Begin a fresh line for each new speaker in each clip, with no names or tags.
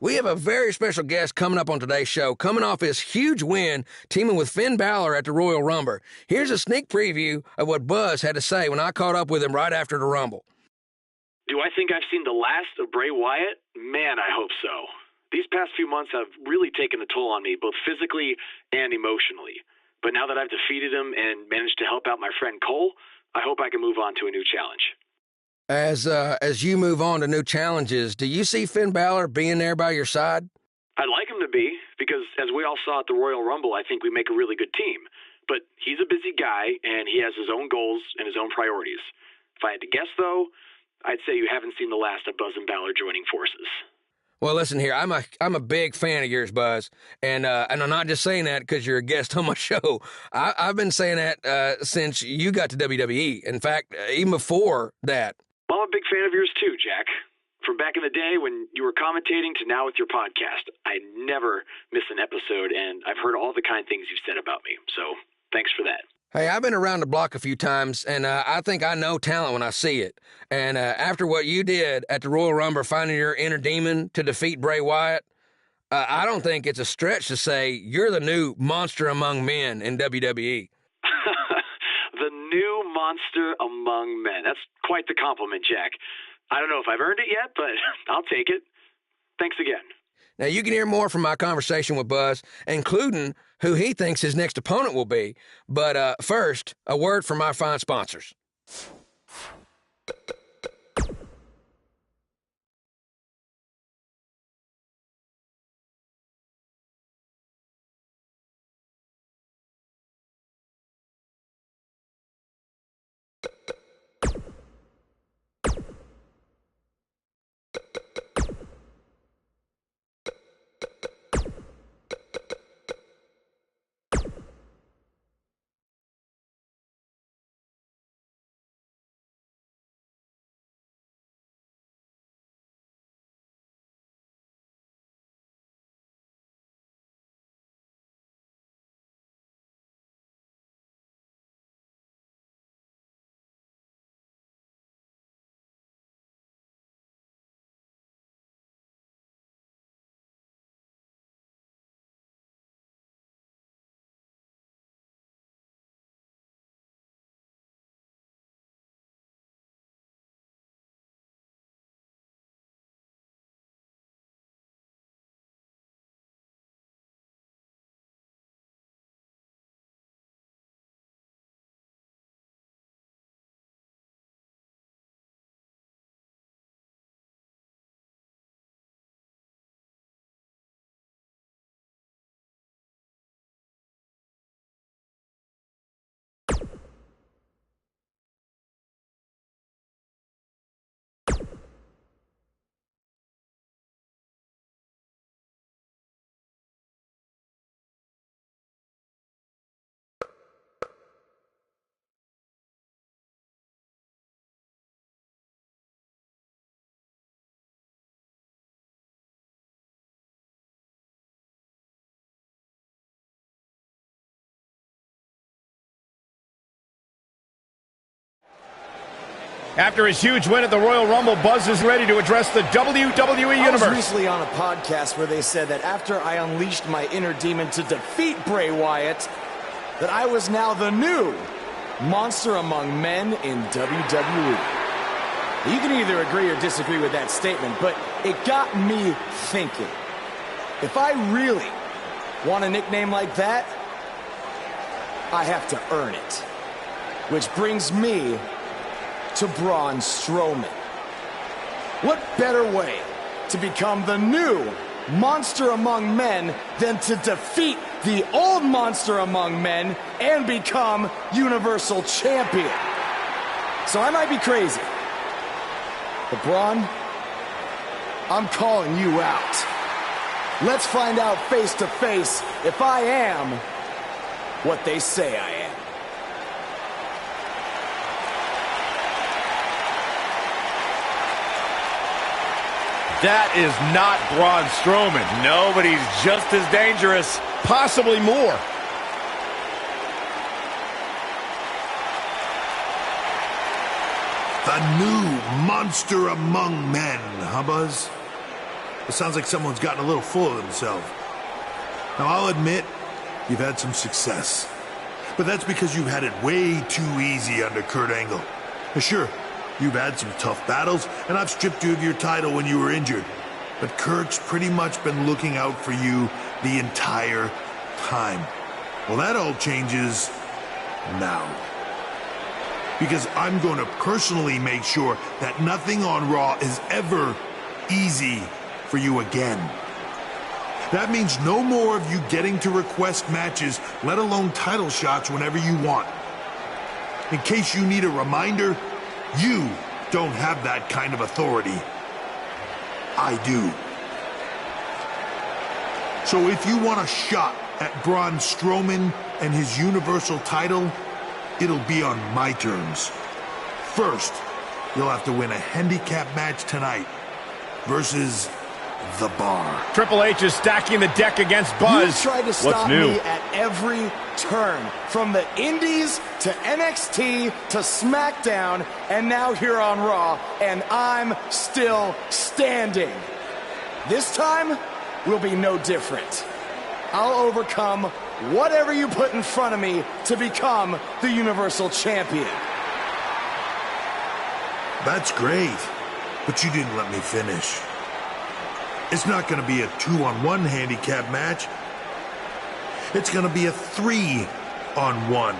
We have a very special guest coming up on today's show, coming off his huge win, teaming with Finn Balor at the Royal Rumble. Here's a sneak preview of what Buzz had to say when I caught up with him right after the Rumble.
Do I think I've seen the last of Bray Wyatt? Man, I hope so. These past few months have really taken a toll on me, both physically and emotionally. But now that I've defeated him and managed to help out my friend Cole, I hope I can move on to a new challenge.
As you move on to new challenges, do you see Finn Balor being there by your side?
I'd like him to be, because as we all saw at the Royal Rumble, I think we make a really good team. But he's a busy guy, and he has his own goals and his own priorities. If I had to guess, though, I'd say you haven't seen the last of Buzz and Balor joining forces.
Well, listen here, I'm a big fan of yours, Buzz, and I'm not just saying that because you're a guest on my show. I've been saying that since you got to WWE. In fact, even before that.
Well, I'm a big fan of yours too, Jack. From back in the day when you were commentating to now with your podcast, I never miss an episode, and I've heard all the kind things you've said about me. So thanks for that.
Hey, I've been around the block a few times, and I think I know talent when I see it. And after what you did at the Royal Rumble, finding your inner demon to defeat Bray Wyatt, I don't think it's a stretch to say you're the new monster among men in WWE.
The new monster among men. That's quite the compliment, Jack. I don't know if I've earned it yet, but I'll take it. Thanks again.
Now, you can hear more from my conversation with Buzz, including who he thinks his next opponent will be. But first, a word from our fine sponsors.
After his huge win at the Royal Rumble, Buzz is ready to address the WWE Universe.
I was recently on a podcast where they said that after I unleashed my inner demon to defeat Bray Wyatt, that I was now the new monster among men in WWE. You can either agree or disagree with that statement, but it got me thinking. If I really want a nickname like that, I have to earn it. Which brings me to Braun Strowman. What better way to become the new monster among men than to defeat the old monster among men and become Universal Champion? So I might be crazy, but Braun, I'm calling you out. Let's find out face to face if I am what they say I am.
That is not Braun Strowman. No, but he's just as dangerous, possibly more.
The new monster among men, huh, Buzz? It sounds like someone's gotten a little full of themselves. Now, I'll admit, you've had some success. But that's because you've had it way too easy under Kurt Angle. Now, sure, you've had some tough battles, and I've stripped you of your title when you were injured. But Kurt's pretty much been looking out for you the entire time. Well, that all changes now. Because I'm going to personally make sure that nothing on Raw is ever easy for you again. That means no more of you getting to request matches, let alone title shots whenever you want. In case you need a reminder, you don't have that kind of authority. I do. So if you want a shot at Braun Strowman and his Universal title, it'll be on my terms. First, you'll have to win a handicap match tonight versus The Bar.
Triple H is stacking the deck against Buzz.
You tried to stop me at every turn, from the Indies to NXT to SmackDown, and now here on Raw, and I'm still standing. This time will be no different. I'll overcome whatever you put in front of me to become the Universal Champion.
That's great, but you didn't let me finish. It's not going to be a 2-on-1 handicap match. It's going to be a 3-on-1.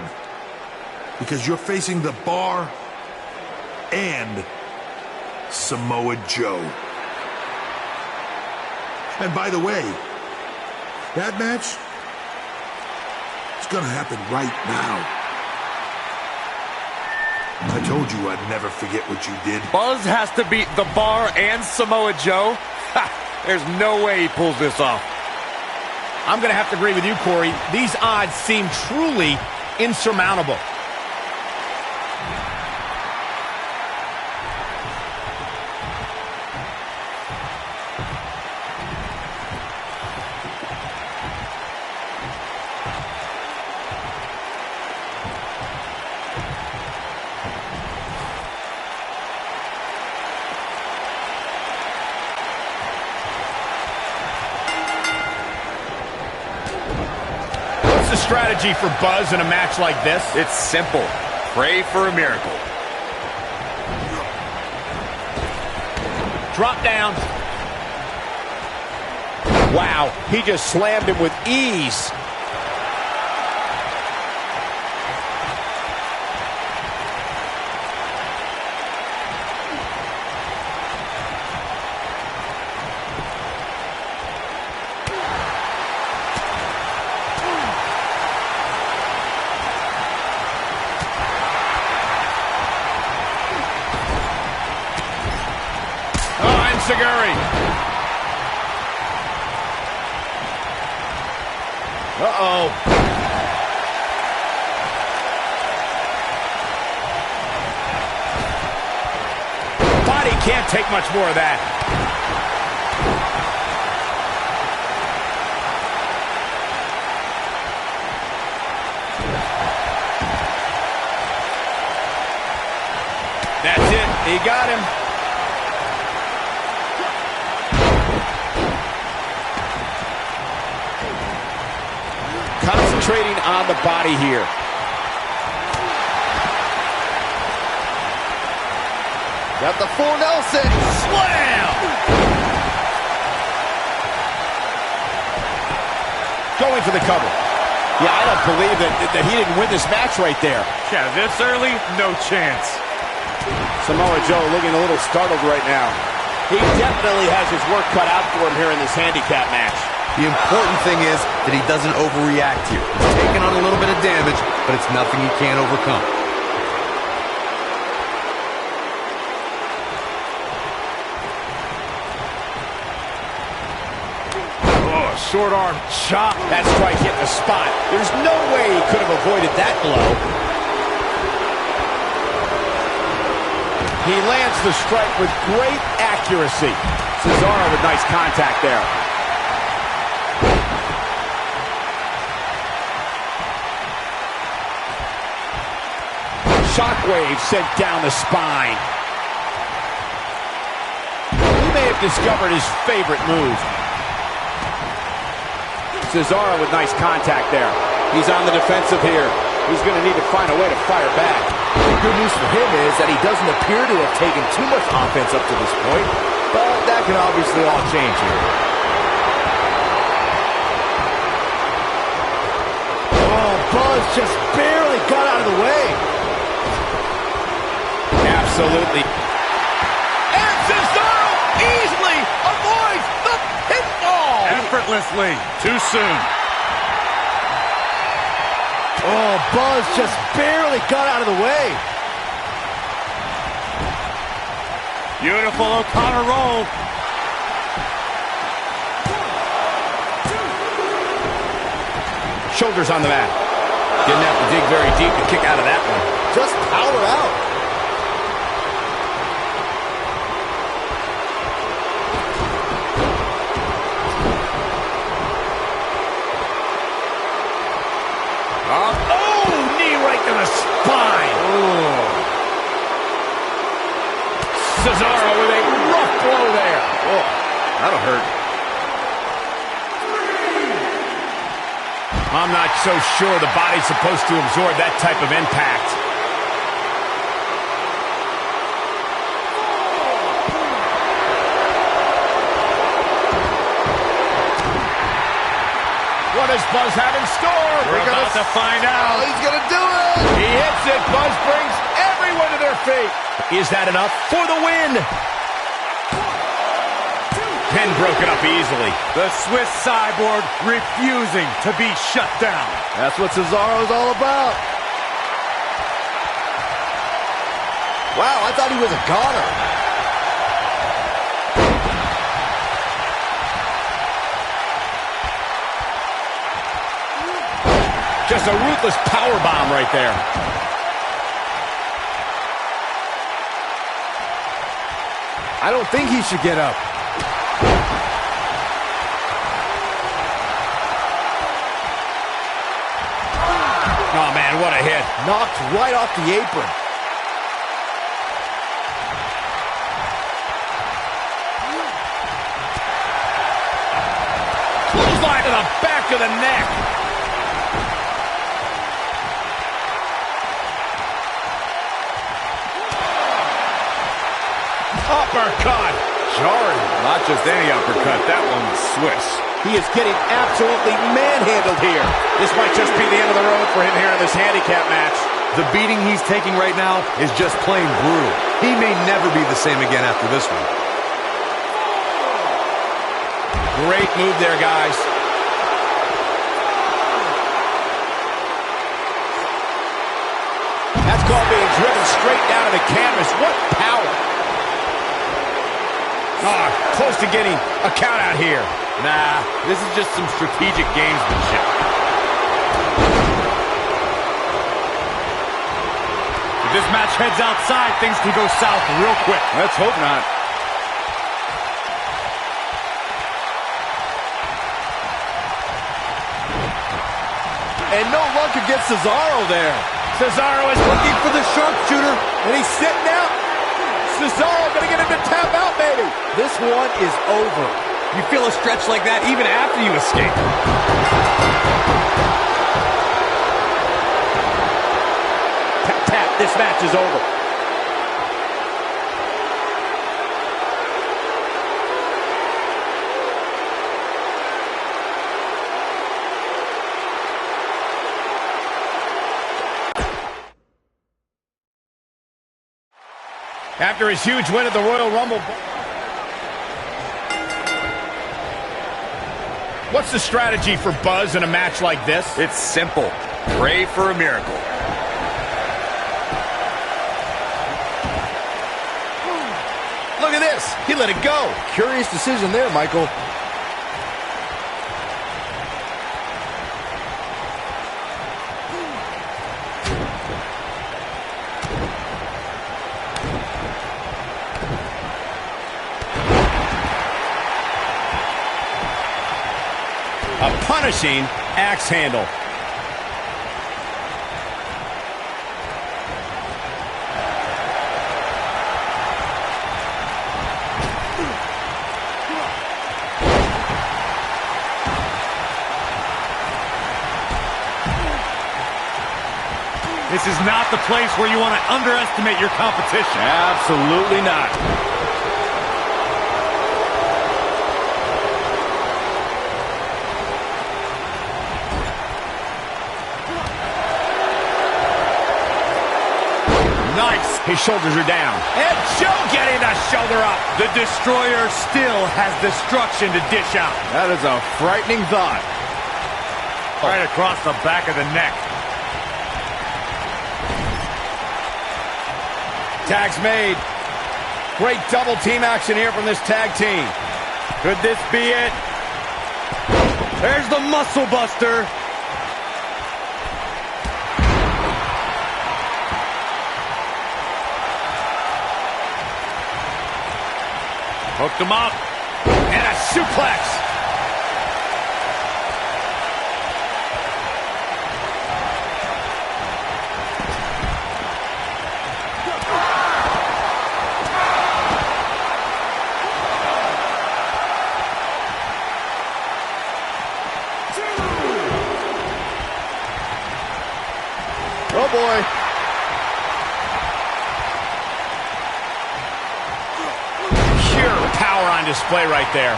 Because you're facing The Bar and Samoa Joe. And by the way, that match is going to happen right now. I told you I'd never forget what you did.
Buzz has to beat The Bar and Samoa Joe? Ha! There's no way he pulls this off. I'm going to have to agree with you, Corey. These odds seem truly insurmountable. Strategy for Buzz in a match like this? It's simple. Pray for a miracle. Drop down. Wow, he just slammed him with ease. Uh-oh. Body can't take much more of that. That's it. He got him. Concentrating on the body here. Got the full Nelson. Slam! Going for the cover. Yeah, I don't believe that he didn't win this match right there.
Yeah, this early, no chance.
Samoa Joe looking a little startled right now. He definitely has his work cut out for him here in this handicap match.
The important thing is that he doesn't overreact here. He's taking on a little bit of damage, but it's nothing he can't overcome.
Oh, short arm chop. That strike hit the spot. There's no way he could have avoided that blow. He lands the strike with great accuracy. Cesaro with nice contact there. Shockwave sent down the spine. He may have have discovered his favorite move. Cesaro with nice contact there. He's on the defensive here. He's going to need to find a way to fire back.
The good news for him is that he doesn't appear to have taken too much offense up to this point, but that can obviously all change here. Oh, Buzz just barely got out of the way.
Absolutely. And Cesaro easily avoids the pinfall.
Effortlessly. Too soon.
Oh, Buzz just barely got out of the way.
Beautiful O'Connor roll.
Shoulders on the mat. Didn't have to dig very deep to kick out of that one.
Just power out.
Oh, knee right to the spine. Oh. Cesaro with a rough blow there. Oh, that'll hurt. I'm not so sure the body's supposed to absorb that type of impact. What does Buzz have in store?
We're about to find out.
He's going to do it.
He hits it. Buzz brings everyone to their feet. Is that enough for the win? Pin broken up easily.
The Swiss cyborg refusing to be shut down.
That's what Cesaro's all about. Wow, I thought he was a goner.
Just a ruthless powerbomb right there.
I don't think he should get up.
Oh, man, what a hit.
Knocked right off the apron.
Clothesline to the back of the neck. Uppercut.
Jarring. Not just any uppercut. That one's Swiss.
He is getting absolutely manhandled here. This might just be the end of the road for him here in this handicap match.
The beating he's taking right now is just plain brutal. He may never be the same again after this one.
Great move there, guys. That's called being driven straight down to the canvas. What power. Ah, close to getting a count out here.
Nah, this is just some strategic gamesmanship. If this match heads outside, things can go south real quick. Let's hope not.
And no luck against Cesaro there.
Cesaro is looking for the sharpshooter, and he's sitting out. Cesaro gonna get him to tap out, maybe.
This one is over.
You feel a stretch like that even after you escape.
Tap, tap. This match is over. After his huge win at the Royal Rumble. What's the strategy for Buzz in a match like this?
It's simple. Pray for a miracle.
Look at this. He let it go.
Curious decision there, Michael.
A punishing axe handle.
This is not the place where you want to underestimate your competition.
Absolutely not.
Nice. His shoulders are down. And Joe getting the shoulder up.
The Destroyer still has destruction to dish out.
That is a frightening thought.
Right across the back of the neck.
Tag's made. Great double team action here from this tag team.
Could this be it? There's the Muscle Buster. Hooked him up.
And a suplex.
Oh, boy.
Pure power on display right there.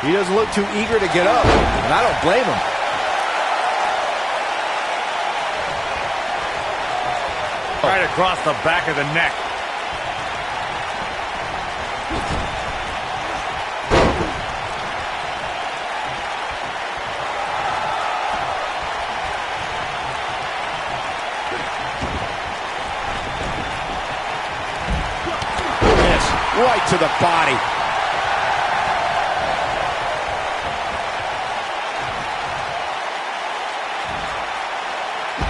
He doesn't look too eager to get up, and I don't blame him.
Right across the back of the neck.
Right to the body.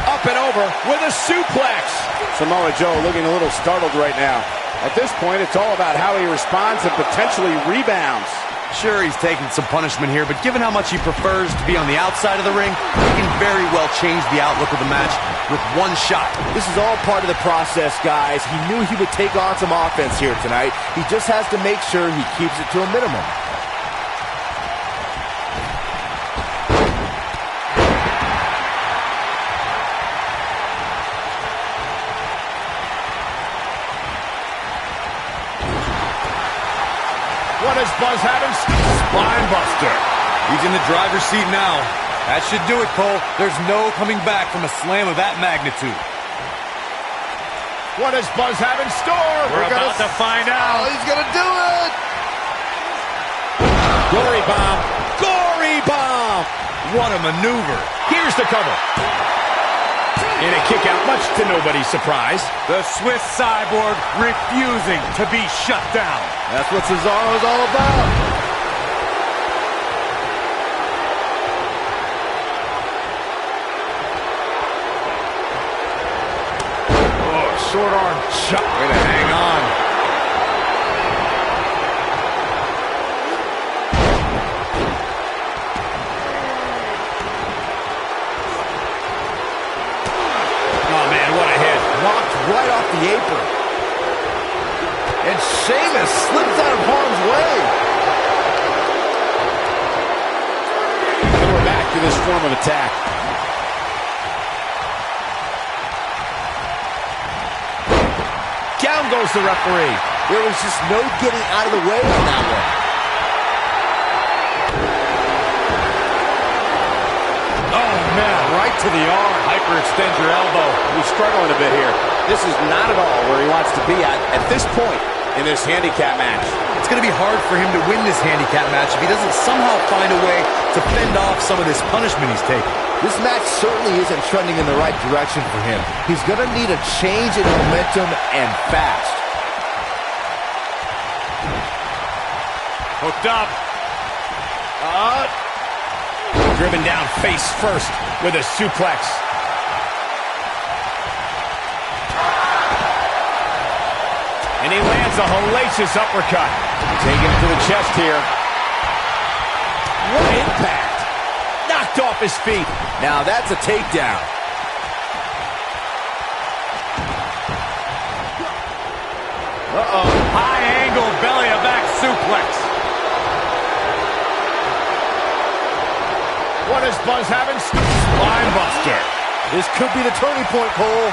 Up and over with a suplex.
Samoa Joe looking a little startled right now. At this point, it's all about how he responds and potentially rebounds.
Sure, he's taking some punishment here, but given how much he prefers to be on the outside of the ring, he can very well change the outlook of the match with one shot.
This is all part of the process, guys. He knew he would take on some offense here tonight. He just has to make sure he keeps it to a minimum.
What does Buzz have him?
Spine buster.
He's in the driver's seat now. That should do it, Cole. There's no coming back from a slam of that magnitude.
What does Buzz have in store?
We're about to find out.
Oh, he's gonna do it!
Gory bomb. Gory bomb.
What a maneuver.
Here's the cover. And a kick out, much to nobody's surprise.
The Swiss Cyborg refusing to be shut down.
That's what Cesaro's all about.
Oh, short arm chop. Way to hang on.
Right off the apron. And Sheamus slips out of harm's way.
And we're back to this form of attack. Down goes the referee.
There was just no getting out of the way on that one.
Oh, man, right to the arm.
Hyperextend your elbow.
He's struggling a bit here. This is not at all where he wants to be at this point in this handicap match.
It's going to be hard for him to win this handicap match if he doesn't somehow find a way to fend off some of this punishment he's taking.
This match certainly isn't trending in the right direction for him. He's going to need a change in momentum and fast.
Hooked up.
Driven down face first with a suplex. And he lands a hellacious uppercut. Taking it to the chest here. What impact. Knocked off his feet.
Now that's a takedown.
High angle belly to back suplex.
Buzz having spine buster?
This could be the turning point, Cole.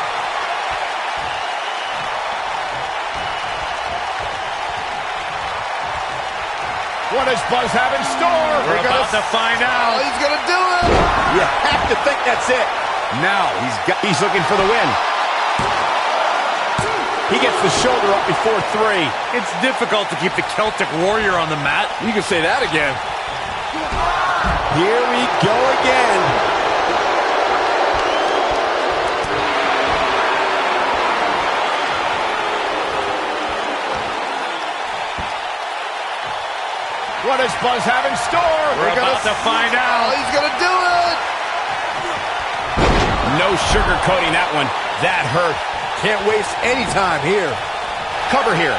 What does Buzz have in store? We're about to find out.
Oh, he's gonna do it. You have to think that's it.
Now he's looking for the win.
He gets the shoulder up before 3.
It's difficult to keep the Celtic Warrior on the mat.
You can say that again.
Here we go again.
What does Buzz have in store?
We're about to find out.
Oh, he's gonna do it.
No sugarcoating that one. That hurt.
Can't waste any time here.
Cover here.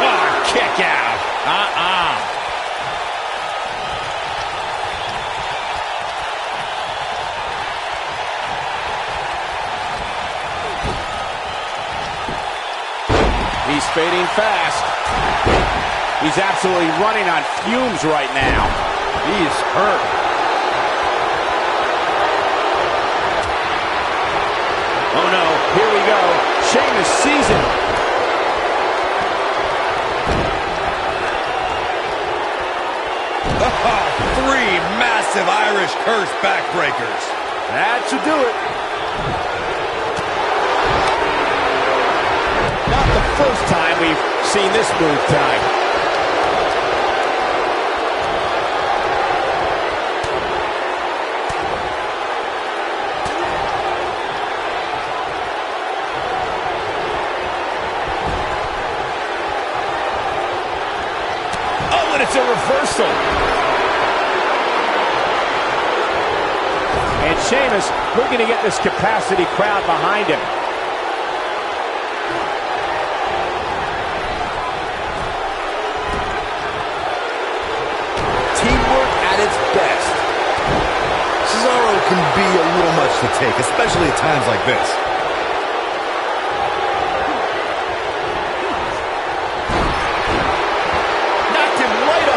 Oh, kick out.
He's fading fast. He's absolutely running on fumes right now. He is hurt. Oh no, here we go. Sheamus sees it.
Oh, 3 massive Irish curse backbreakers.
That should do it. Not the first time we've seen this move tonight.
It's a reversal.
And Sheamus looking to get this capacity crowd behind him.
Teamwork at its best. Cesaro can be a little much to take, especially at times like this.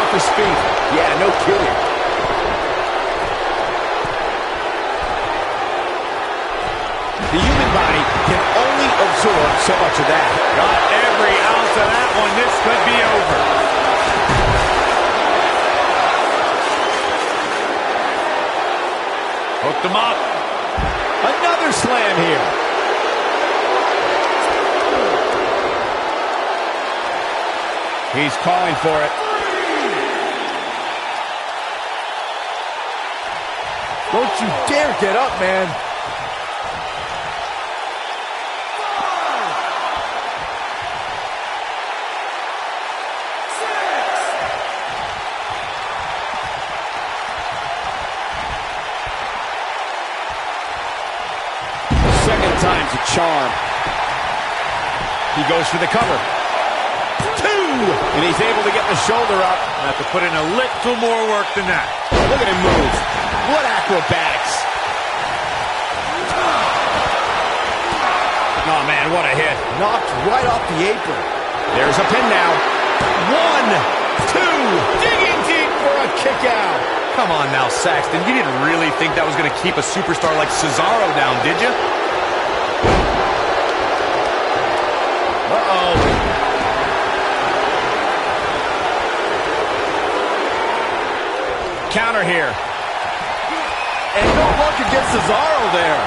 His feet. Yeah, no kidding. The human body can only absorb so much of that.
Got every ounce of that one. This could be over. Hooked him up.
Another slam here.
He's calling for it.
Don't you dare get up, man. Second time's a charm.
He goes for the cover.
2! And he's able to get the shoulder up.
Have to put in a little more work than that.
Look at him move. What acrobatics.
Oh, man, what a hit.
Knocked right off the apron. There's a pin now. 1, 2. Digging deep for a kick out.
Come on now, Saxton. You didn't really think that was going to keep a superstar like Cesaro down, did you?
Uh-oh.
Counter here.
And no luck against Cesaro there.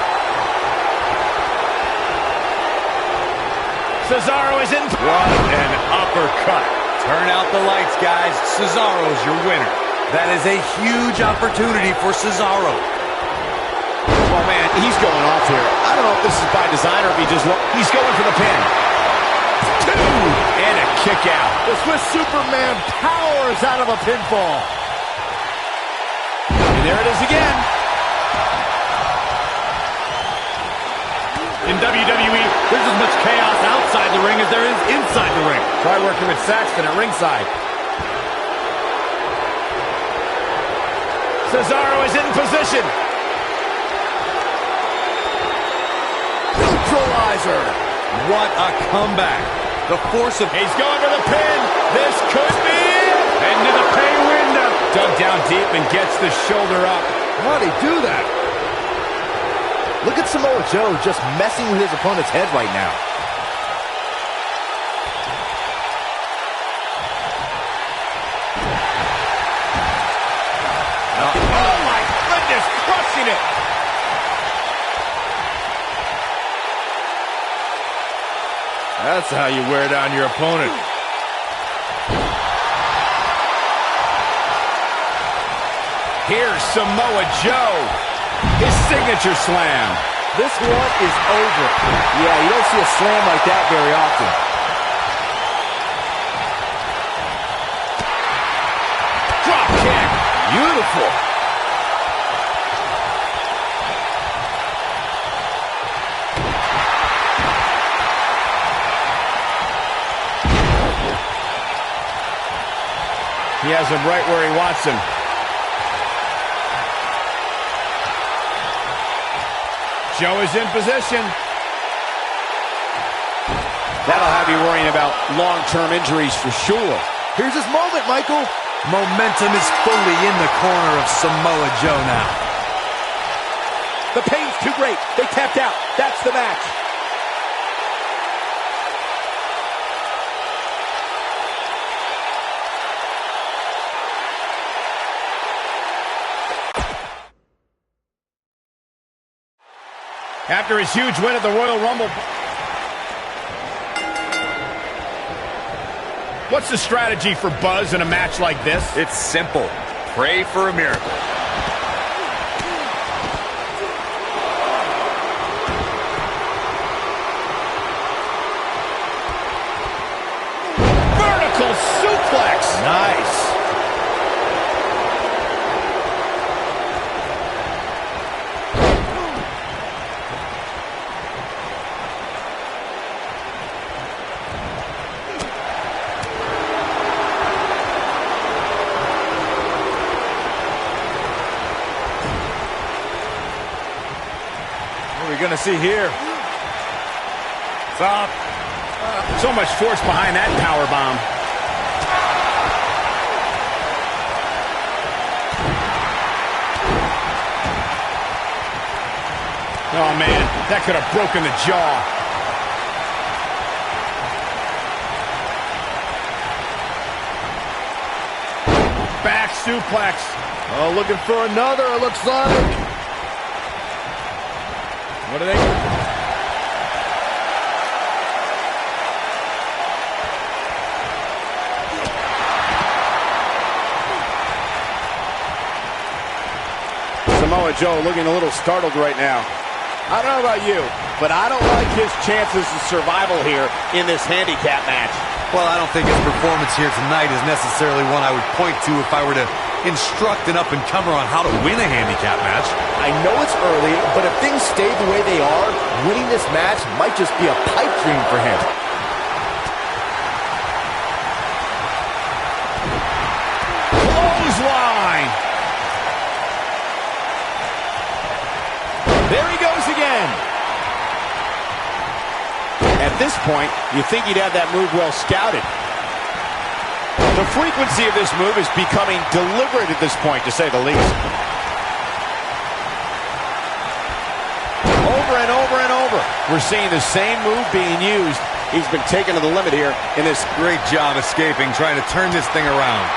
Cesaro is in.
What an uppercut.
Turn out the lights, guys. Cesaro's your winner. That is a huge opportunity for Cesaro.
Oh, man, he's going off here. I don't know if this is by design or if he's going for the pin. 2!
And a kick out.
The Swiss Superman powers out of a pinfall. And there it is again.
In WWE, there's as much chaos outside the ring as there is inside the ring.
Try working with Saxton at ringside.
Cesaro is in position.
Neutralizer.
What a comeback. The force of...
He's going for the pin. This could be it.
Into the pay window.
Dug down deep and gets the shoulder up.
How'd he do that? Look at Samoa Joe just messing with his opponent's head right now.
Oh my goodness, crushing it.
That's how you wear down your opponent.
Here's Samoa Joe. His signature slam.
This one is over. Yeah, you don't see a slam like that very often.
Drop kick.
Beautiful.
He has him right where he wants him. Joe is in position. That'll have you worrying about long-term injuries for sure.
Here's his moment, Michael.
Momentum is fully in the corner of Samoa Joe now.
The pain's too great. They tapped out. That's the match.
After his huge win at the Royal Rumble. What's the strategy for Buzz in a match like this?
It's simple. Pray for a miracle.
Vertical suplex.
Nice.
Gonna see here. Stop. So much force behind that power bomb. Oh man, that could have broken the jaw. Back suplex.
Oh, looking for another, it looks like.
What are they? Samoa Joe looking a little startled right now. I don't know about you, but I don't like his chances of survival here in this handicap match.
Well, I don't think his performance here tonight is necessarily one I would point to if I were to instruct an up-and-comer on how to win a handicap match.
I know it's early, but if things stay the way they are, winning this match might just be a pipe dream for him.
Clothesline! There he goes again. At this point, you think he'd have that move well scouted. The frequency of this move is becoming deliberate at this point, to say the least. Over and over and over. We're seeing the same move being used. He's been taken to the limit here in this.
Great job escaping, trying to turn this thing around.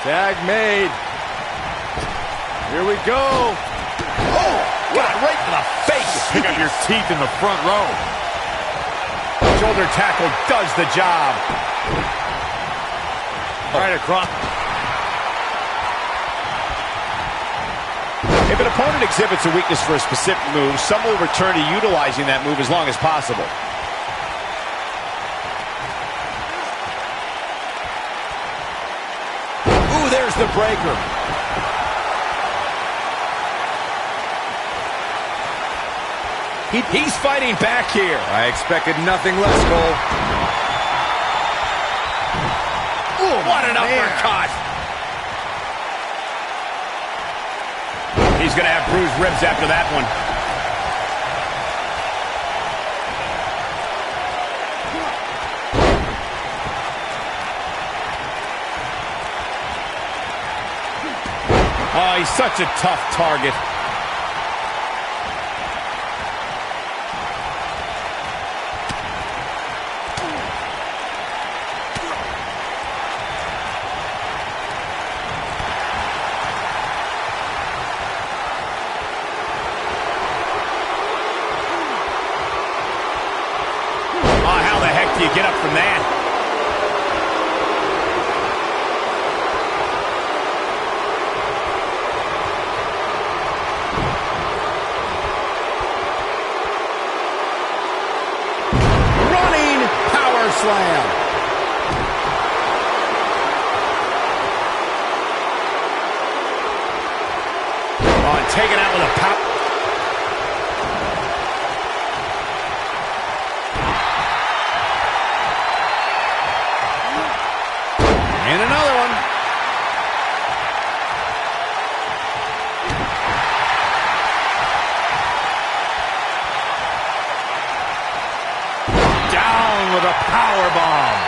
Tag made. Here we go.
Oh, got it right in the face.
Pick up your teeth in the front row.
Shoulder tackle does the job.
Right across.
If an opponent exhibits a weakness for a specific move, some will return to utilizing that move as long as possible. Ooh, there's the breaker. He's fighting back here.
I expected nothing less, Cole.
Ooh, what an uppercut. He's going to have bruised ribs after that one. Oh, he's such a tough target.
Oh, how the heck do you get up from that?
Slam.
Oh, and taken out with a pop.
And another one.
Down with a power bomb.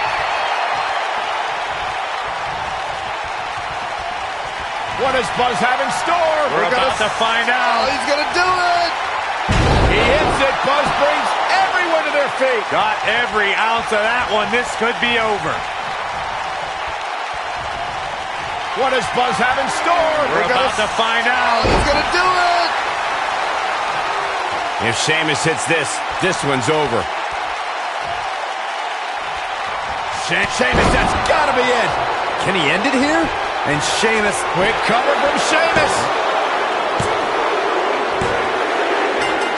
What does Buzz have in store?
We're about to find out.
Oh, he's going to do it. He hits it. Buzz brings everyone to their feet.
Got every ounce of that one. This could be over.
What does Buzz have in store?
We're about to find out.
He's going to do it.
If Sheamus hits this, this one's over.
Sheamus, that's got to be it.
Can he end it here? And Sheamus,
quick cover from Sheamus.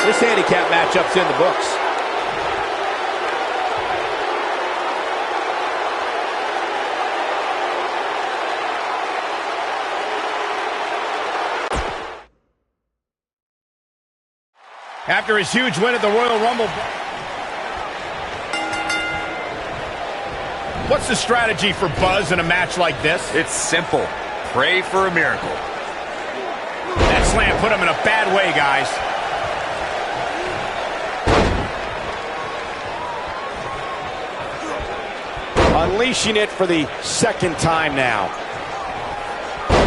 This handicap matchup's in the books.
After his huge win at the Royal Rumble. What's the strategy for Buzz in a match like this?
It's simple. Pray for a miracle.
That slam put him in a bad way, guys.
Unleashing it for the second time now.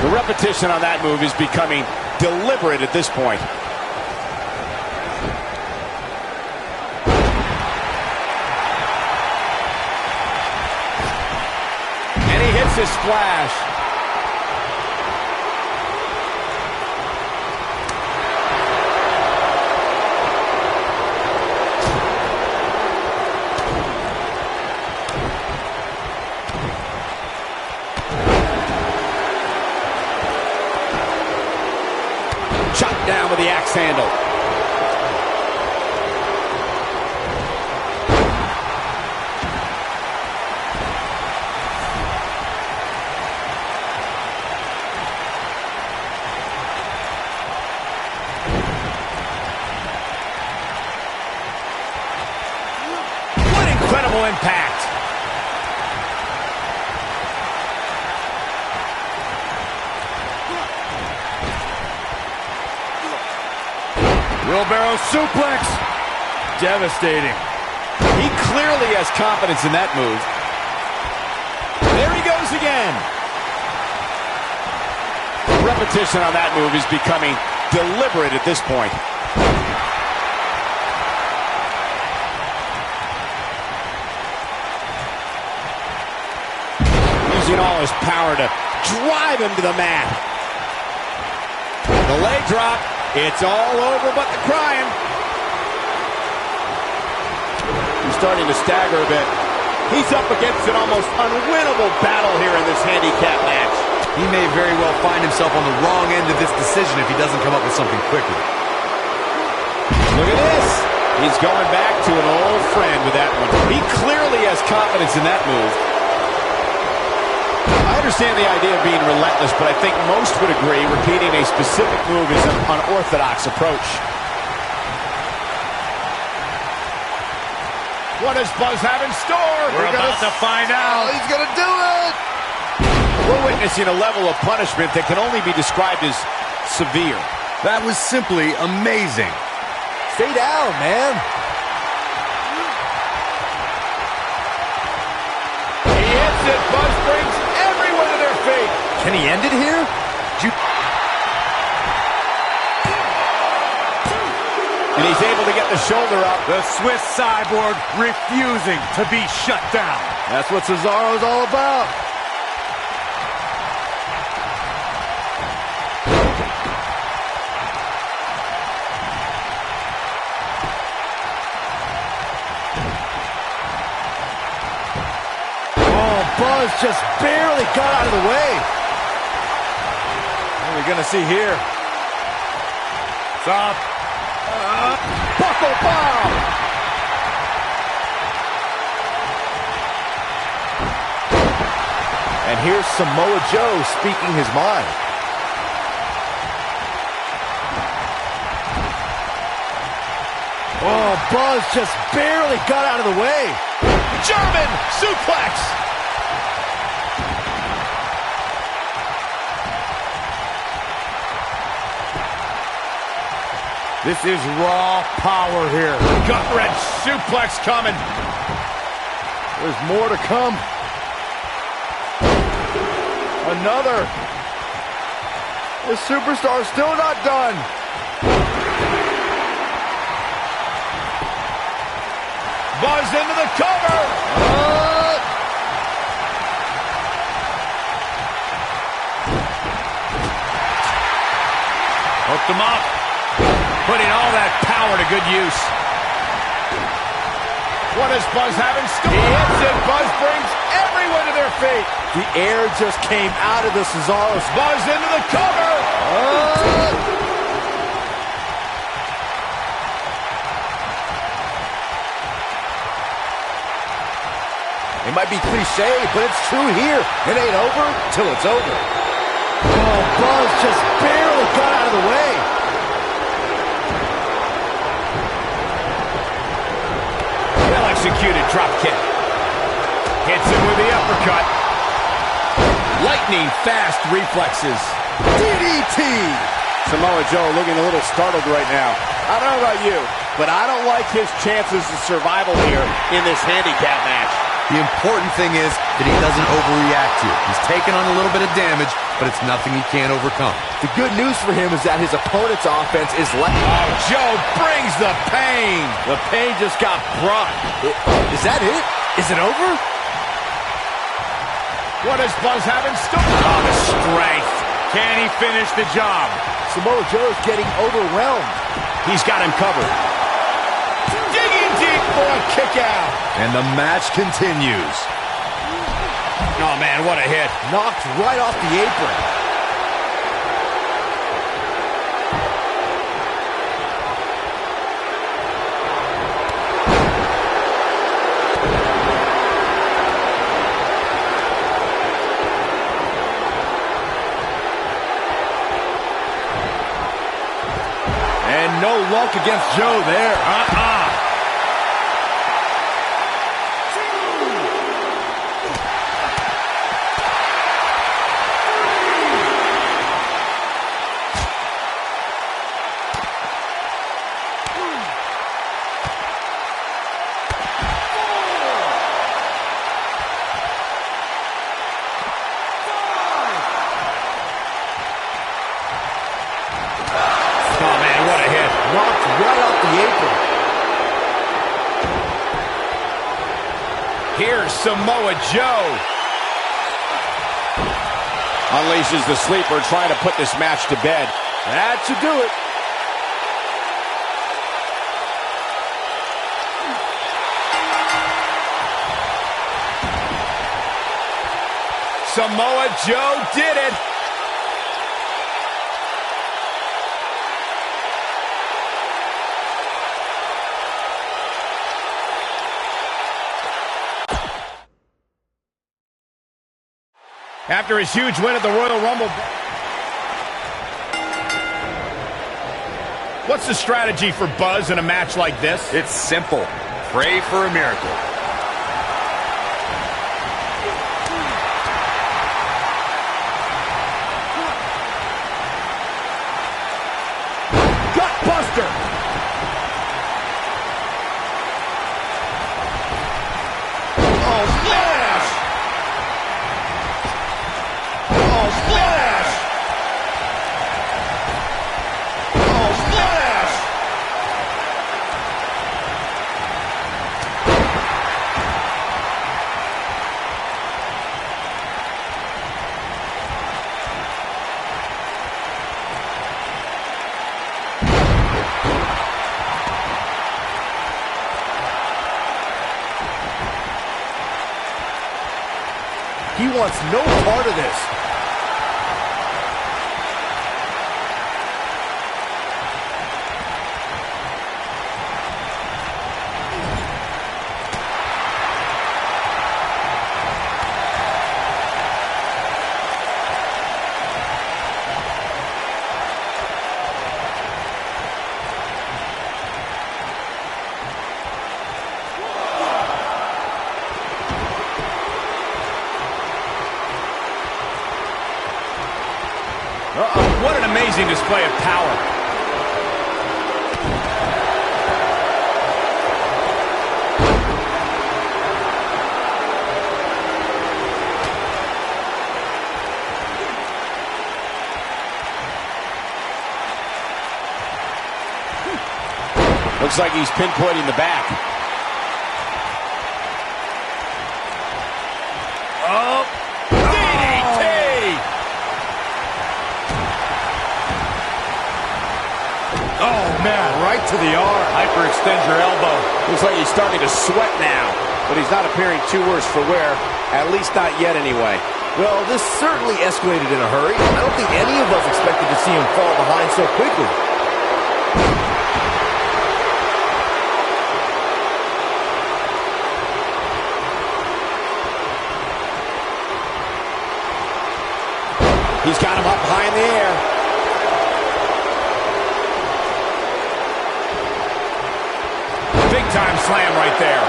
The repetition on that move is becoming deliberate at this point.
His splash.
Chopped down with the axe handle.
Incredible impact.
Wheelbarrow suplex. Devastating.
He clearly has confidence in that move. There he goes again. Repetition on that move is becoming deliberate at this point. Using all his power to drive him to the mat. The leg drop. It's all over but the crying. He's starting to stagger a bit. He's up against an almost unwinnable battle here in this handicap match.
he may very well find himself on the wrong end of this decision if he doesn't come up with something quickly.
Look at this. He's going back to an old friend with that one. He clearly has confidence in that move. I understand the idea of being relentless, but I think most would agree repeating a specific move is an unorthodox approach.
What does Buzz have in store?
We're about to find out.
Oh, he's going to do it.
We're witnessing a level of punishment that can only be described as severe.
That was simply amazing.
Stay down, man.
He hits it. Buzz brings everyone to their feet.
Can he end it here?
And he's able to get the shoulder up.
The Swiss cyborg refusing to be shut down.
That's what Cesaro's all about.
Oh, Buzz just barely got out of the way. What are we going to see here?
Stop.
Buckle bomb! And here's Samoa Joe speaking his mind. Oh, Buzz just barely got out of the way. German suplex!
This is raw power here.
Gut-wrench suplex coming. There's more to come. Another. The superstar's still not done. Buzz into the cover.
Hooked him up. Putting all that power to good use.
What does Buzz have in store? He hits it. Buzz brings everyone to their feet. The air just came out of the Cesaro's. Buzz into the cover. It might be cliche, but it's true here. It ain't over till it's over. Oh, Buzz just barely got out of the way.
Executed drop kick. Hits him with the uppercut.
Lightning fast reflexes. DDT. Samoa Joe looking a little startled right now. I don't know about you, but I don't like his chances of survival here in this handicap match.
The important thing is that he doesn't overreact to it. He's taken on a little bit of damage, but it's nothing he can't overcome.
The good news for him is that his opponent's offense is left. Oh, Joe brings the pain. The pain just got brought. Is that it? Is it over? What does Buzz have in store?
Oh, the strength. Can he finish the job?
Samoa Joe's getting overwhelmed. He's got him covered. Digging deep for a kick out.
And the match continues.
Oh, man, what a hit. Knocked right off the apron. And no luck against Joe there. Here's Samoa Joe. Unleashes the sleeper, trying to put this match to bed. That should do it. Samoa Joe did it. After his huge win at the Royal Rumble. What's the strategy for Buzz in a match like this?
It's simple. Pray for a miracle.
Gutbuster! Oh, splash! Oh, splash! Oh, splash! He wants no part of this.
What an amazing display of power.
Looks like he's pinpointing the back.
Oh, DDT! Oh, man, right to the arm. Hyperextend your elbow.
Looks like he's starting to sweat now, but he's not appearing too worse for wear, at least not yet anyway.
Well, this certainly escalated in a hurry. I don't think any of us expected to see him fall behind so quickly.
He's got him up high in the air.
Big time slam right there.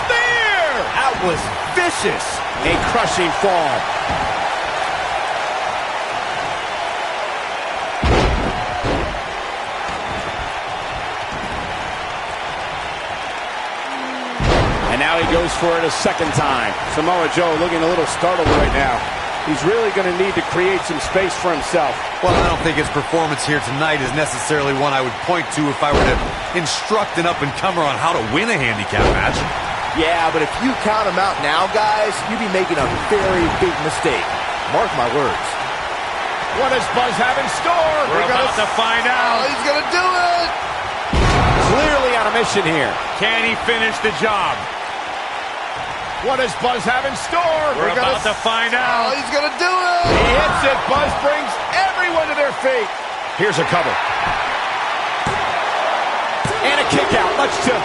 Spear!
That was vicious.
A crushing fall. And now he goes for it a second time. Samoa Joe looking a little startled right now. He's really going to need to create some space for himself.
Well, I don't think his performance here tonight is necessarily one I would point to if I were to instruct an up-and-comer on how to win a handicap match.
Yeah, but if you count him out now, guys, you'd be making a very big mistake. Mark my words.
What does Buzz have in store? We're about to find out.
He's going to do it!
Clearly on a mission here.
Can he finish the job? What does Buzz have in store? We're about to find out.
He's going to do it!
He hits it. Buzz brings everyone to their feet.
Here's a cover.
And a kick out, much to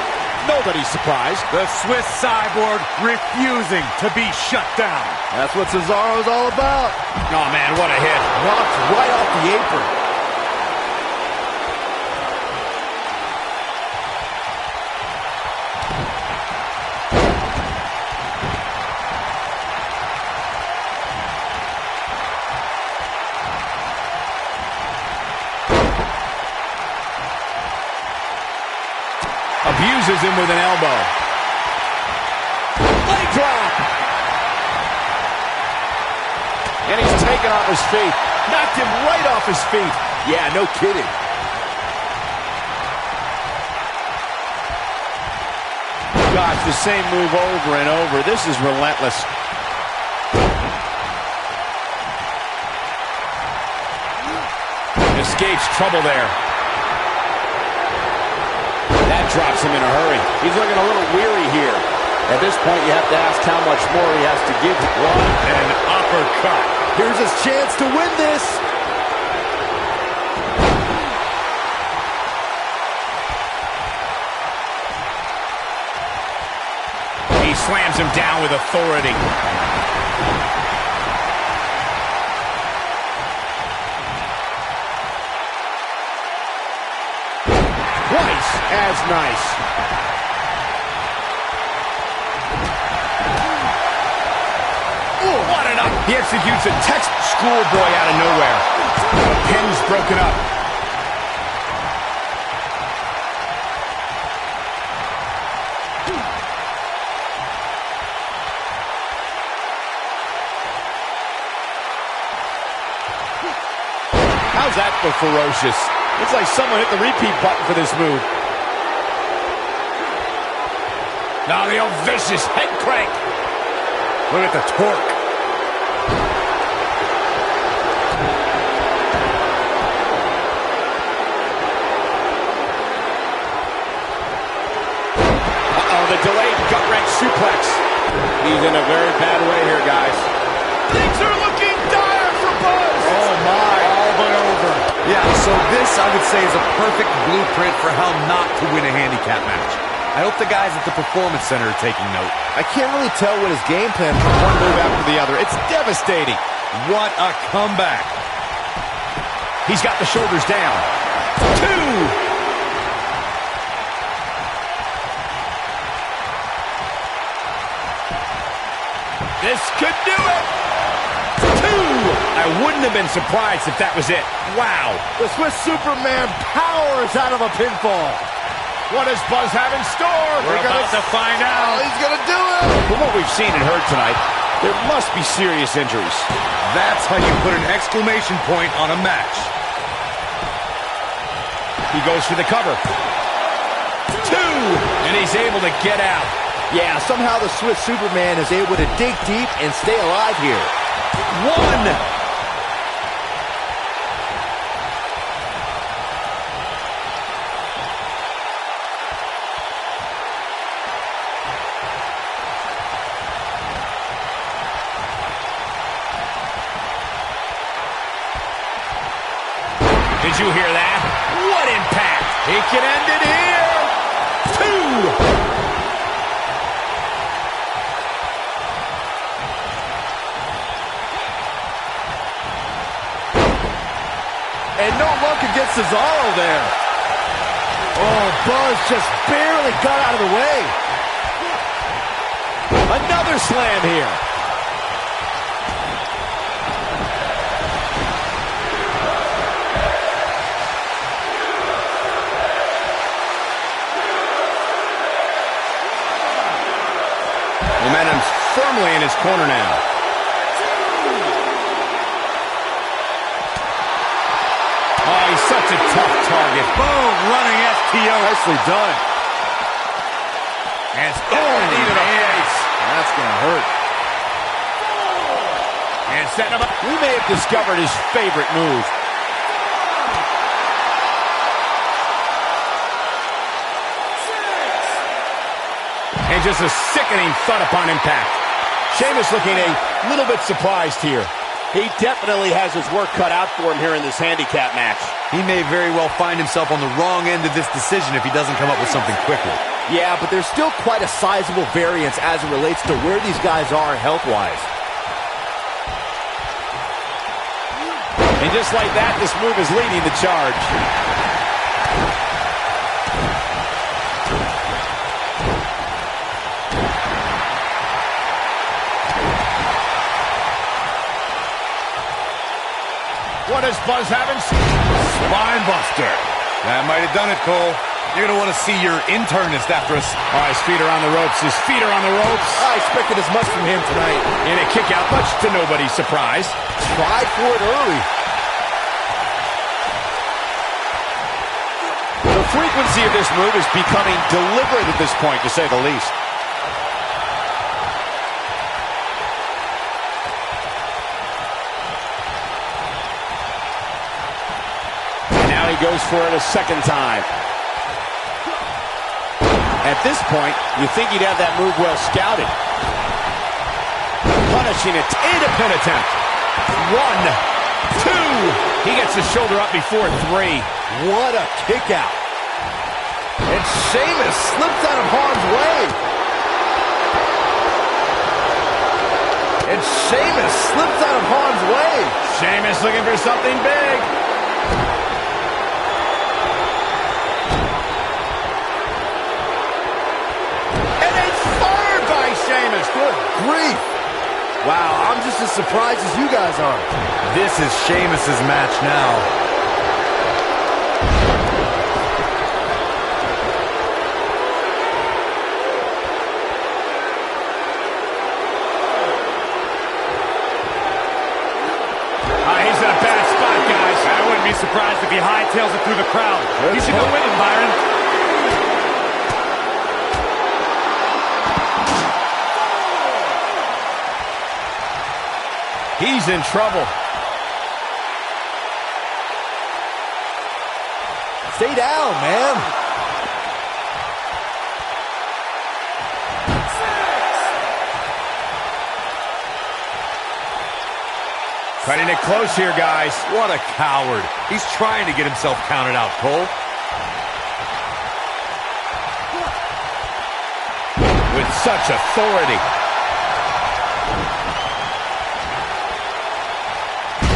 nobody's surprise.
The Swiss cyborg refusing to be shut down.
That's what Cesaro's all about.
Oh, man, what a hit.
Knocked right off the apron.
Abuses him with an elbow. Leg drop. And he's taken off his feet. Knocked him right off his feet.
Yeah, no kidding.
Gosh, the same move over and over. This is relentless.
Escapes trouble there.
That drops him in a hurry. He's looking a little weary here. At this point, you have to ask how much more he has to give.
What an uppercut.
Here's his chance to win this.
He slams him down with authority.
Twice as nice.
Ooh, what an up. He executes a text schoolboy out of nowhere. The pin's broken up.
How's that for ferocious? It's like someone hit the repeat button for this move.
Now the old vicious head crank. Look at the torque.
the delayed gut-wrench suplex. He's in a very bad way here, guys.
Things are looking dire for Buzz.
Oh, my.
All but over.
Yeah, so this, I would say, is a perfect blueprint for how not to win a handicap match. I hope the guys at the Performance Center are taking note.
I can't really tell what his game plan from one move after the other. It's devastating.
What a comeback. He's got the shoulders down. 2. This could do it. 2. I wouldn't have been surprised if that was it. Wow.
The Swiss Superman powers out of a pinfall.
What does Buzz have in store? We're about to find out.
He's going to do it.
From what we've seen and heard tonight, there must be serious injuries.
That's how you put an exclamation point on a match. He goes for the cover. 2. And he's able to get out.
Yeah, somehow the Swiss Superman is able to dig deep and stay alive here.
1. Did you hear that? What impact! He can end it here! 2!
And no luck against Cesaro there. Oh, Buzz just barely got out of the way. Another slam here.
Momentum's firmly in his corner now. Oh, he's such a tough target. Boom, running FTO.
Nicely done.
And it's knee to the face.
That's going to hurt.
And setting him up.
We may have discovered his favorite move.
And just a sickening thud upon impact.
Sheamus looking a little bit surprised here. He definitely has his work cut out for him here in this handicap match.
He may very well find himself on the wrong end of this decision if he doesn't come up with something quickly.
Yeah, but there's still quite a sizable variance as it relates to where these guys are health-wise.
And just like that, this move is leading the charge.
What does Buzz have in? Spine buster.
That might have done it, Cole. You're going to want to see your internist after us.
Oh, his feet are on the ropes. His feet are on the ropes.
I expected as much from him tonight.
And a kick out, much to nobody's surprise.
Tried for it early.
The frequency of this move is becoming deliberate at this point, to say the least. Goes for it a second time. At this point, you think he'd have that move well scouted. Punishing it.
Independent attempt. 1, 2. He gets his shoulder up before 3.
What a kick out. And Sheamus slips out of harm's way. And Sheamus slips out of harm's way.
Sheamus looking for something big. Sheamus,
good grief. Wow, I'm just as surprised as you guys are.
This is Sheamus's match now.
He's in a bad spot, guys. I wouldn't be surprised if he hightails it through the crowd. You should go with him, Byron. He's in trouble.
Stay down, man.
Cutting it close here, guys.
What a coward. He's trying to get himself counted out, Cole.
With such authority.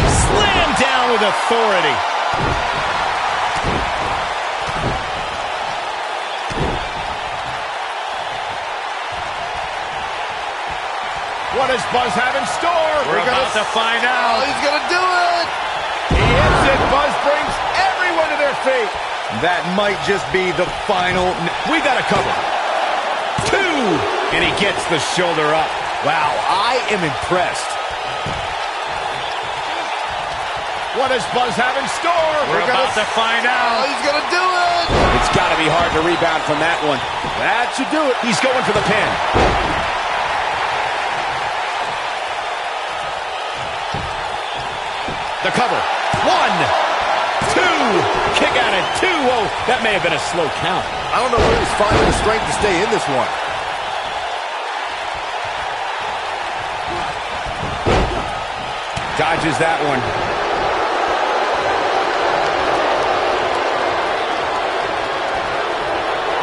Slam down with authority. What does Buzz have in store?
We're about to find out.
Oh, he's going to do it.
He hits it. Buzz brings everyone to their feet.
That might just be the final.
We got a cover. 2. And he gets the shoulder up. Wow, I am impressed. What does Buzz have in store?
We're about to find out.
Oh, he's going to do it.
It's got to be hard to rebound from that one.
That should do it. He's going for the pin. The cover. 1, 2. Kick out at 2. Oh, that may have been a slow count.
I don't know where he's finding the strength to stay in this one.
Dodges that one.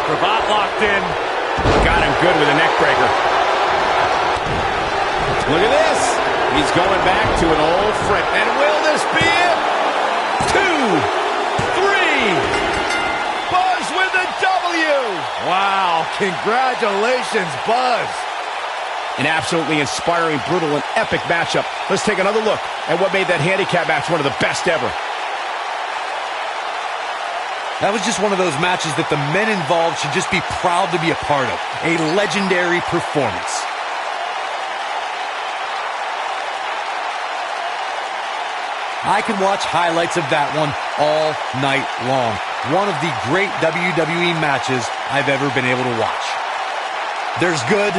Cravat locked in.
Got him good with a neck breaker. Look at this. He's going back to an old friend. And will this be it? 2, 3. Buzz with the W.
Wow, congratulations, Buzz.
An absolutely inspiring, brutal, and epic matchup. Let's take another look at what made that handicap match one of the best ever.
That was just one of those matches that the men involved should just be proud to be a part of. A legendary performance. I can watch highlights of that one all night long. One of the great WWE matches I've ever been able to watch. There's good,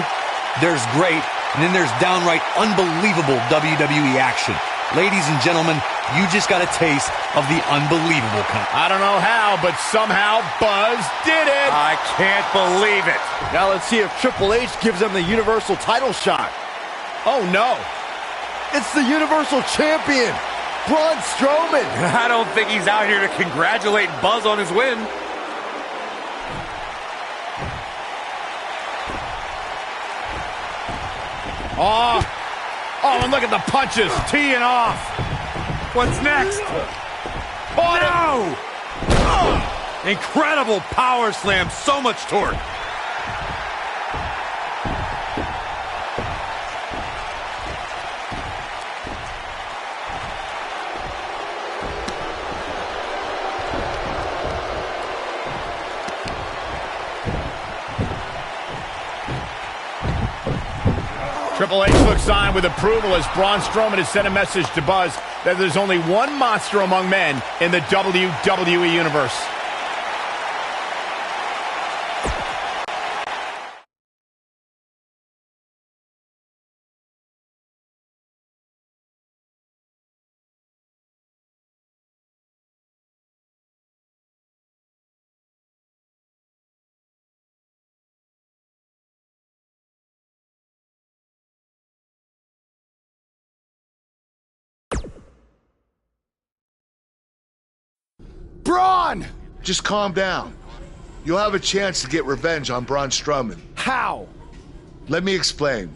there's great, and then there's downright unbelievable WWE action. Ladies and gentlemen, you just got a taste of the unbelievable kind.
I don't know how, but somehow Buzz did it.
I can't believe it.
Now let's see if Triple H gives him the Universal title shot.
Oh, no.
It's the Universal Champion, Braun Strowman.
I don't think he's out here to congratulate Buzz on his win.
Oh, and look at the punches teeing off.
What's next?
Oh,
No! Incredible power slam, so much torque.
Triple H looks on with approval as Braun Strowman has sent a message to Buzz that there's only one monster among men in the WWE Universe.
Braun!
Just calm down. You'll have a chance to get revenge on Braun Strowman.
How?
Let me explain.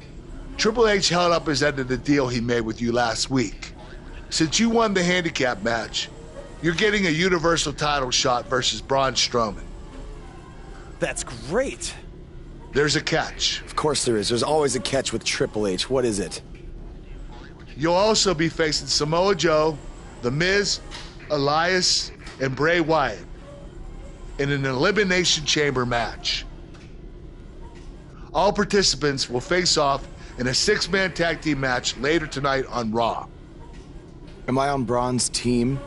Triple H held up his end of the deal he made with you last week. Since you won the handicap match, you're getting a Universal title shot versus Braun Strowman.
That's great.
There's a catch.
Of course there is. There's always a catch with Triple H. What is it?
You'll also be facing Samoa Joe, The Miz, Elias, and Bray Wyatt in an Elimination Chamber match. All participants will face off in a 6-man tag team match later tonight on Raw.
Am I on Braun's team?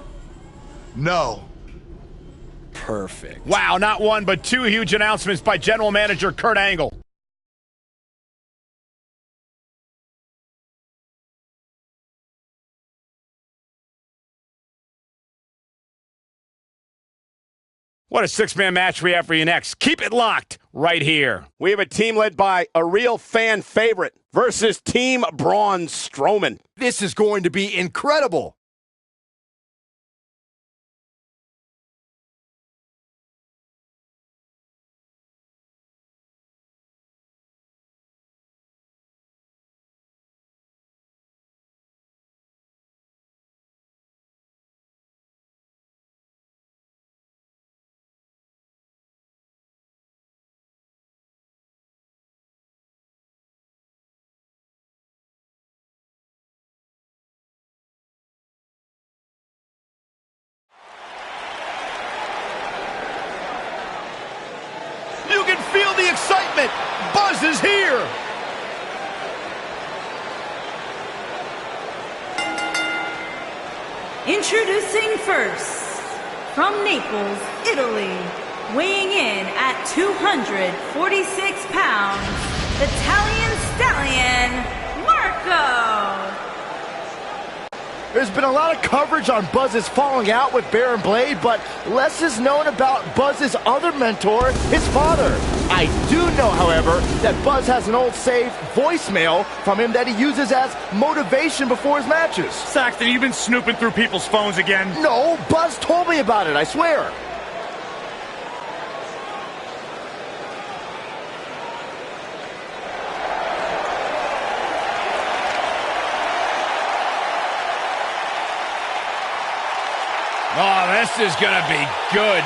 No.
Perfect.
Wow, not one, but two huge announcements by General Manager Kurt Angle. What a six-man match we have for you next. Keep it locked right here.
We have a team led by a real fan favorite versus Team Braun Strowman.
This is going to be incredible. You can feel the excitement. Buzz is here.
Introducing first, from Naples, Italy, weighing in at 246 pounds, the Italian Stallion, Marco.
There's been a lot of coverage on Buzz's falling out with Baron Blade, but less is known about Buzz's other mentor, his father. I do know, however, that Buzz has an old saved voicemail from him that he uses as motivation before his matches.
Saxton, you've been snooping through people's phones again?
No, Buzz told me about it, I swear.
Oh, this is going to be good.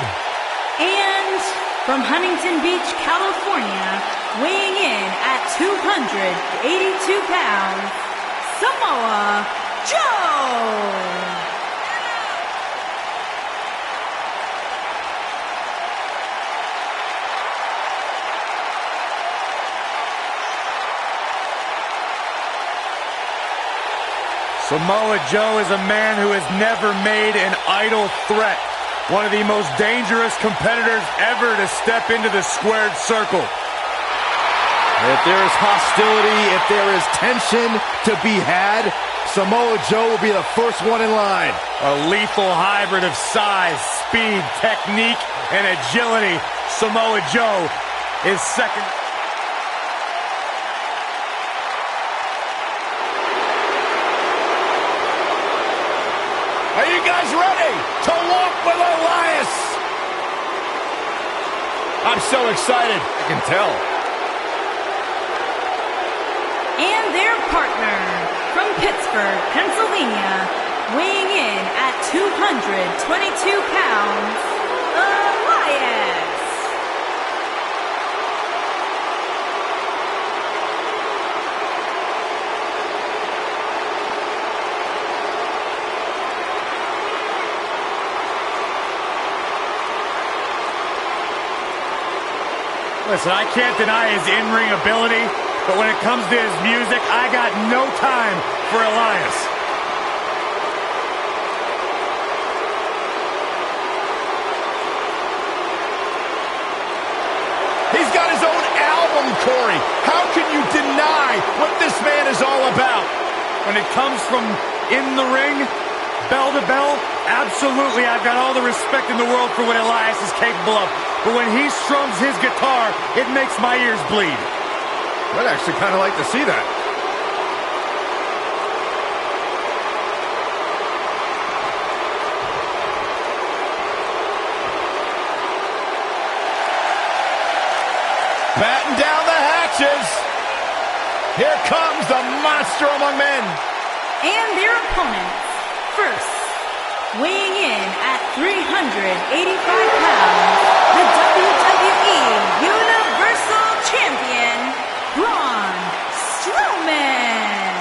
And from Huntington Beach, California, weighing in at 282 pounds, Samoa Joe.
Samoa Joe is a man who has never made an idle threat. One of the most dangerous competitors ever to step into the squared circle.
If there is hostility, if there is tension to be had, Samoa Joe will be the first one in line.
A lethal hybrid of size, speed, technique, and agility. Samoa Joe is second.
Are you guys ready to walk with Elias? I'm so excited. I can tell.
And their partner, from Pittsburgh, Pennsylvania, weighing in at 222 pounds, Elias.
Listen, I can't deny his in-ring ability, but when it comes to his music, I got no time for Elias.
He's got his own album, Corey. How can you deny what this man is all about?
When it comes from in the ring, bell to bell, absolutely, I've got all the respect in the world for what Elias is capable of. But when he strums his guitar, it makes my ears bleed.
I'd actually kind of like to see that. Batten down the hatches. Here comes the monster among men.
And their opponents, first, weighing in at 385 pounds, the WWE Universal Champion, Braun Strowman.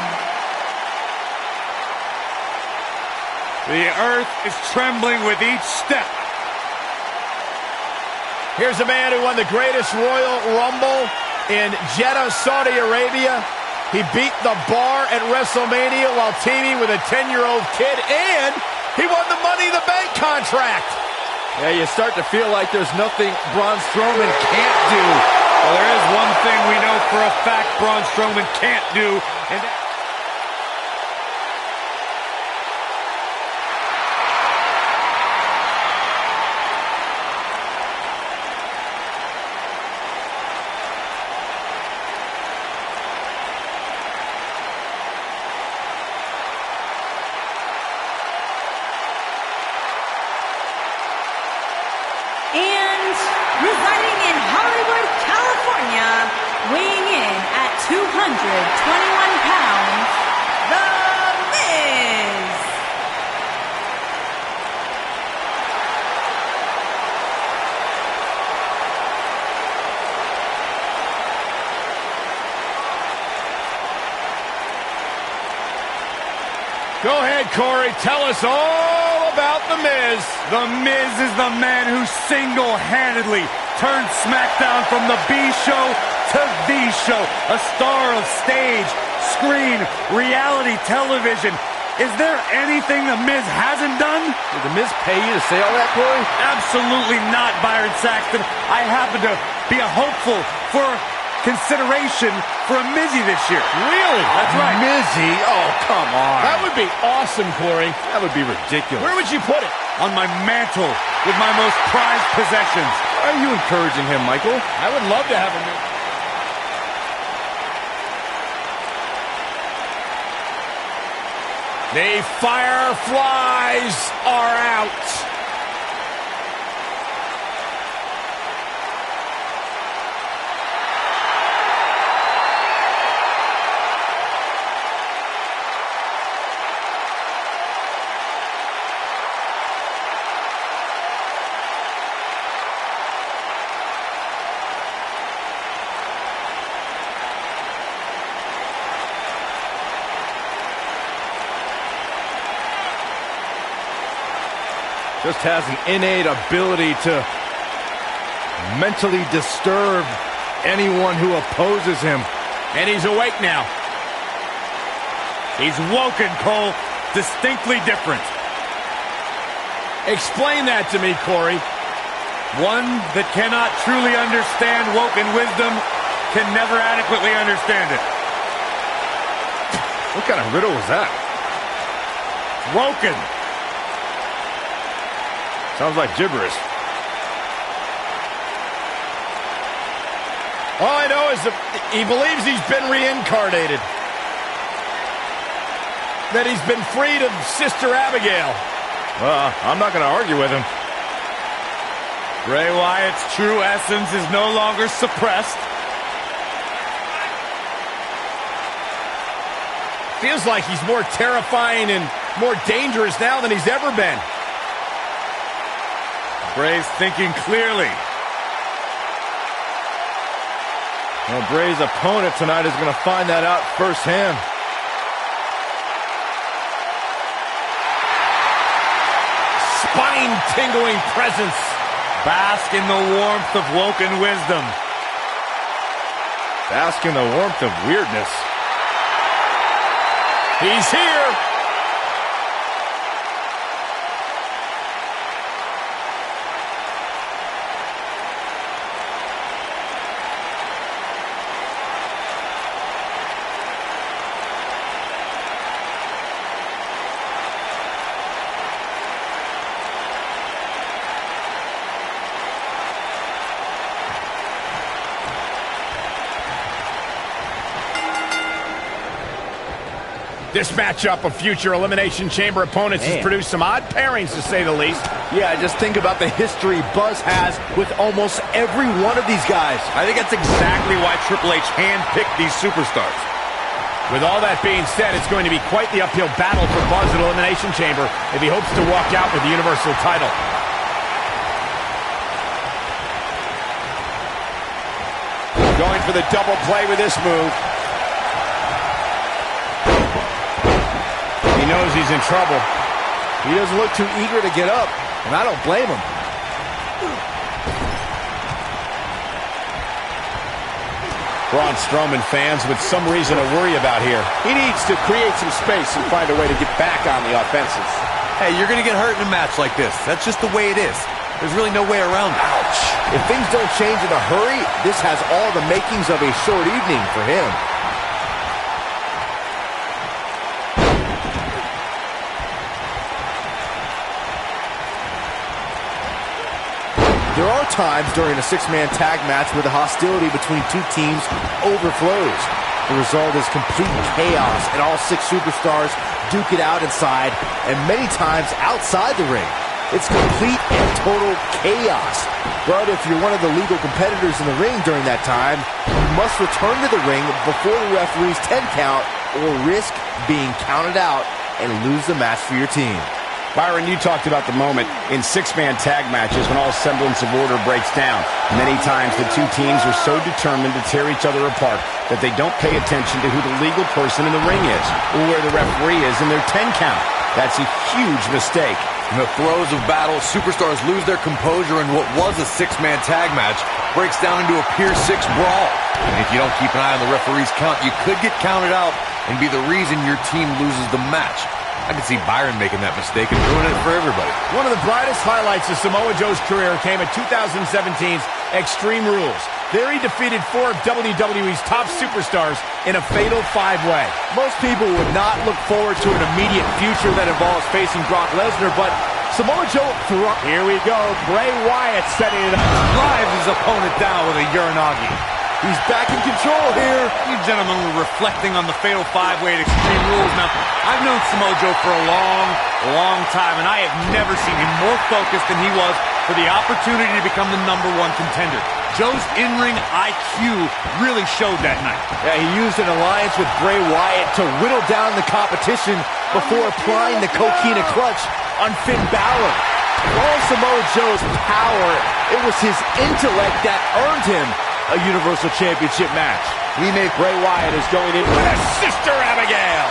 The earth is trembling with each step.
Here's a man who won the greatest Royal Rumble in Jeddah, Saudi Arabia. He beat the Bar at WrestleMania while teaming with a 10-year-old kid, and he won the Money in the Bank contract. Yeah, you start to feel like there's nothing Braun Strowman can't do.
Well, there is one thing we know for a fact Braun Strowman can't do, and that...
pounds, The Miz.
Go ahead, Corey. Tell us all about The Miz.
The Miz is the man who single-handedly turned SmackDown from the B show to the show. A star of stage, screen, reality television. Is there anything The Miz hasn't done?
Did The Miz pay you to say all that, Corey?
Absolutely not, Byron Saxton. I happen to be a hopeful for consideration for a Mizzy this year.
Really?
That's right.
Mizzy? Oh, come on. That would be awesome, Corey.
That would be ridiculous.
Where would you put it?
On my mantle with my most prized possessions.
Why are you encouraging him, Michael? I would love to have him. The Fireflies are out. Just has an innate ability to mentally disturb anyone who opposes him. And he's awake now.
He's woken, Cole. Distinctly different.
Explain that to me, Corey.
One that cannot truly understand woken wisdom can never adequately understand it.
What kind of riddle was that?
Woken.
Sounds like gibberish. All I know is that he believes he's been reincarnated. That he's been freed of Sister Abigail. I'm not going to argue with him.
Bray Wyatt's true essence is no longer suppressed.
Feels like he's more terrifying and more dangerous now than he's ever been.
Bray's thinking clearly.
Well, Bray's opponent tonight is going to find that out firsthand. Spine-tingling presence.
Bask in the warmth of woken wisdom.
Bask in the warmth of weirdness. He's here. This matchup of future Elimination Chamber opponents has produced some odd pairings, to say the least.
Yeah, just think about the history Buzz has with almost every one of these guys.
I think that's exactly why Triple H handpicked these superstars.
With all that being said, it's going to be quite the uphill battle for Buzz at Elimination Chamber if he hopes to walk out with the Universal title. Going for the double play with this move. He knows he's in trouble. He doesn't look too eager to get up, and I don't blame him. Braun Strowman fans with some reason to worry about here. He needs to create some space and find a way to get back on the offensive.
Hey, you're going to get hurt in a match like this. That's just the way it is. There's really no way around it. Ouch. If things don't change in a hurry, this has all the makings of a short evening for him. There are times during a six-man tag match where the hostility between two teams overflows. The result is complete chaos, and all six superstars duke it out inside and many times outside the ring. It's complete and total chaos. But if you're one of the legal competitors in the ring during that time, you must return to the ring before the referee's 10 count or risk being counted out and lose the match for your team.
Byron, you talked about the moment in six-man tag matches when all semblance of order breaks down. Many times the two teams are so determined to tear each other apart that they don't pay attention to who the legal person in the ring is or where the referee is in their 10 count. That's a huge mistake.
In the throes of battle, superstars lose their composure, and what was a six-man tag match breaks down into a Pier 6 brawl. And if you don't keep an eye on the referee's count, you could get counted out and be the reason your team loses the match. I can see Byron making that mistake and ruining it for everybody.
One of the brightest highlights of Samoa Joe's career came at 2017's Extreme Rules. There he defeated 4 of WWE's top superstars in a fatal 5-way.
Most people would not look forward to an immediate future that involves facing Brock Lesnar, but Samoa Joe
Here we go, Bray Wyatt setting it up.
Drives his opponent down with a Uranagi.
He's back in control here.
You gentlemen were reflecting on the fatal 5-way at Extreme Rules. Now, I've known Samoa Joe for a long time, and I have never seen him more focused than he was for the opportunity to become the #1 contender. Joe's in-ring IQ really showed that night.
Yeah, he used an alliance with Bray Wyatt to whittle down the competition before applying the Coquina clutch on Finn Balor. For all Samoa Joe's power, it was his intellect that earned him a Universal Championship match. Bray Wyatt is going in with
a Sister Abigail.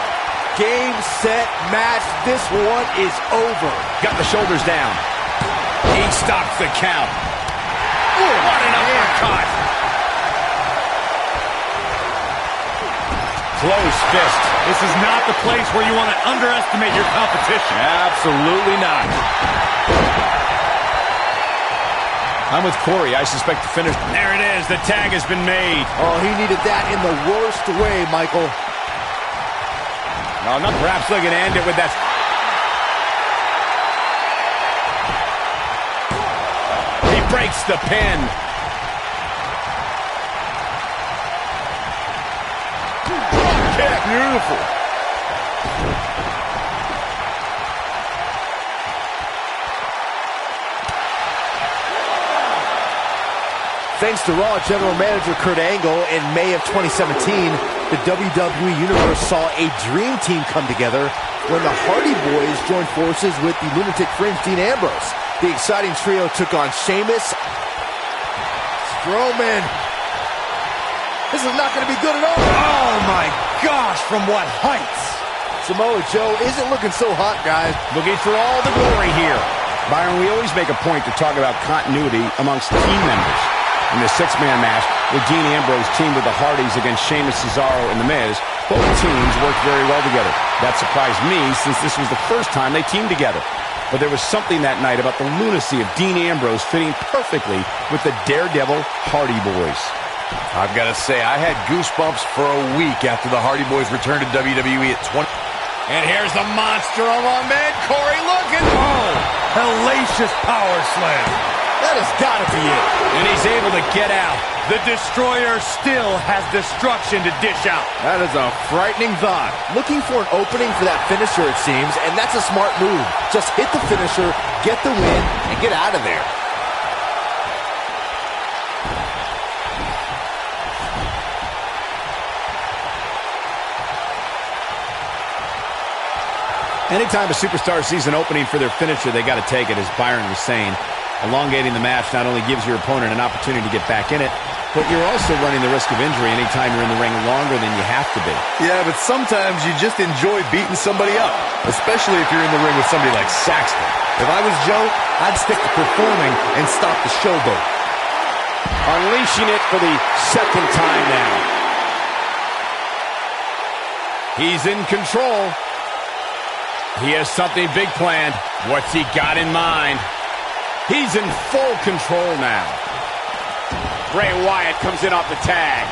Game, set, match. This one is over.
Got the shoulders down. He stops the count. Ooh, what an uppercut. Close fist.
This is not the place where you want to underestimate your competition.
Absolutely not. I'm with Corey. I suspect the finish. There it is. The tag has been made.
Oh, he needed that in the worst way, Michael.
No, not perhaps looking to end it with that. He breaks the pin. Kick. Beautiful.
Thanks to Raw General Manager Kurt Angle, in May of 2017, the WWE Universe saw a dream team come together when the Hardy Boys joined forces with the Lunatic Fringe Dean Ambrose. The exciting trio took on Sheamus, Strowman. This is not going to be good at all.
Oh my gosh, from what heights?
Samoa Joe isn't looking so hot, guys.
Looking for all the glory here. Byron, we always make a point to talk about continuity amongst team members. In the six-man match, where Dean Ambrose teamed with the Hardys against Sheamus, Cesaro, and The Miz, both teams worked very well together. That surprised me, since this was the first time they teamed together. But there was something that night about the lunacy of Dean Ambrose fitting perfectly with the Daredevil Hardy Boys.
I've got to say, I had goosebumps for a week after the Hardy Boys returned to WWE at 20.
And here's the monster among men, Corey, looking.
Oh, hellacious power slam.
That has got to be it.
And he's able to get out.
The Destroyer still has destruction to dish out.
That is a frightening thought.
Looking for an opening for that finisher, it seems, and that's a smart move. Just hit the finisher, get the win, and get out of there.
Anytime a superstar sees an opening for their finisher, they got to take it, as Byron was saying. Elongating the match not only gives your opponent an opportunity to get back in it, but you're also running the risk of injury anytime you're in the ring longer than you have to be.
Yeah, but sometimes you just enjoy beating somebody up, especially if you're in the ring with somebody like Saxton. If I was Joe, I'd stick to performing and stop the showboat.
Unleashing it for the second time now. He's in control. He has something big planned. What's he got in mind? He's in full control now. Bray Wyatt comes in off the tag.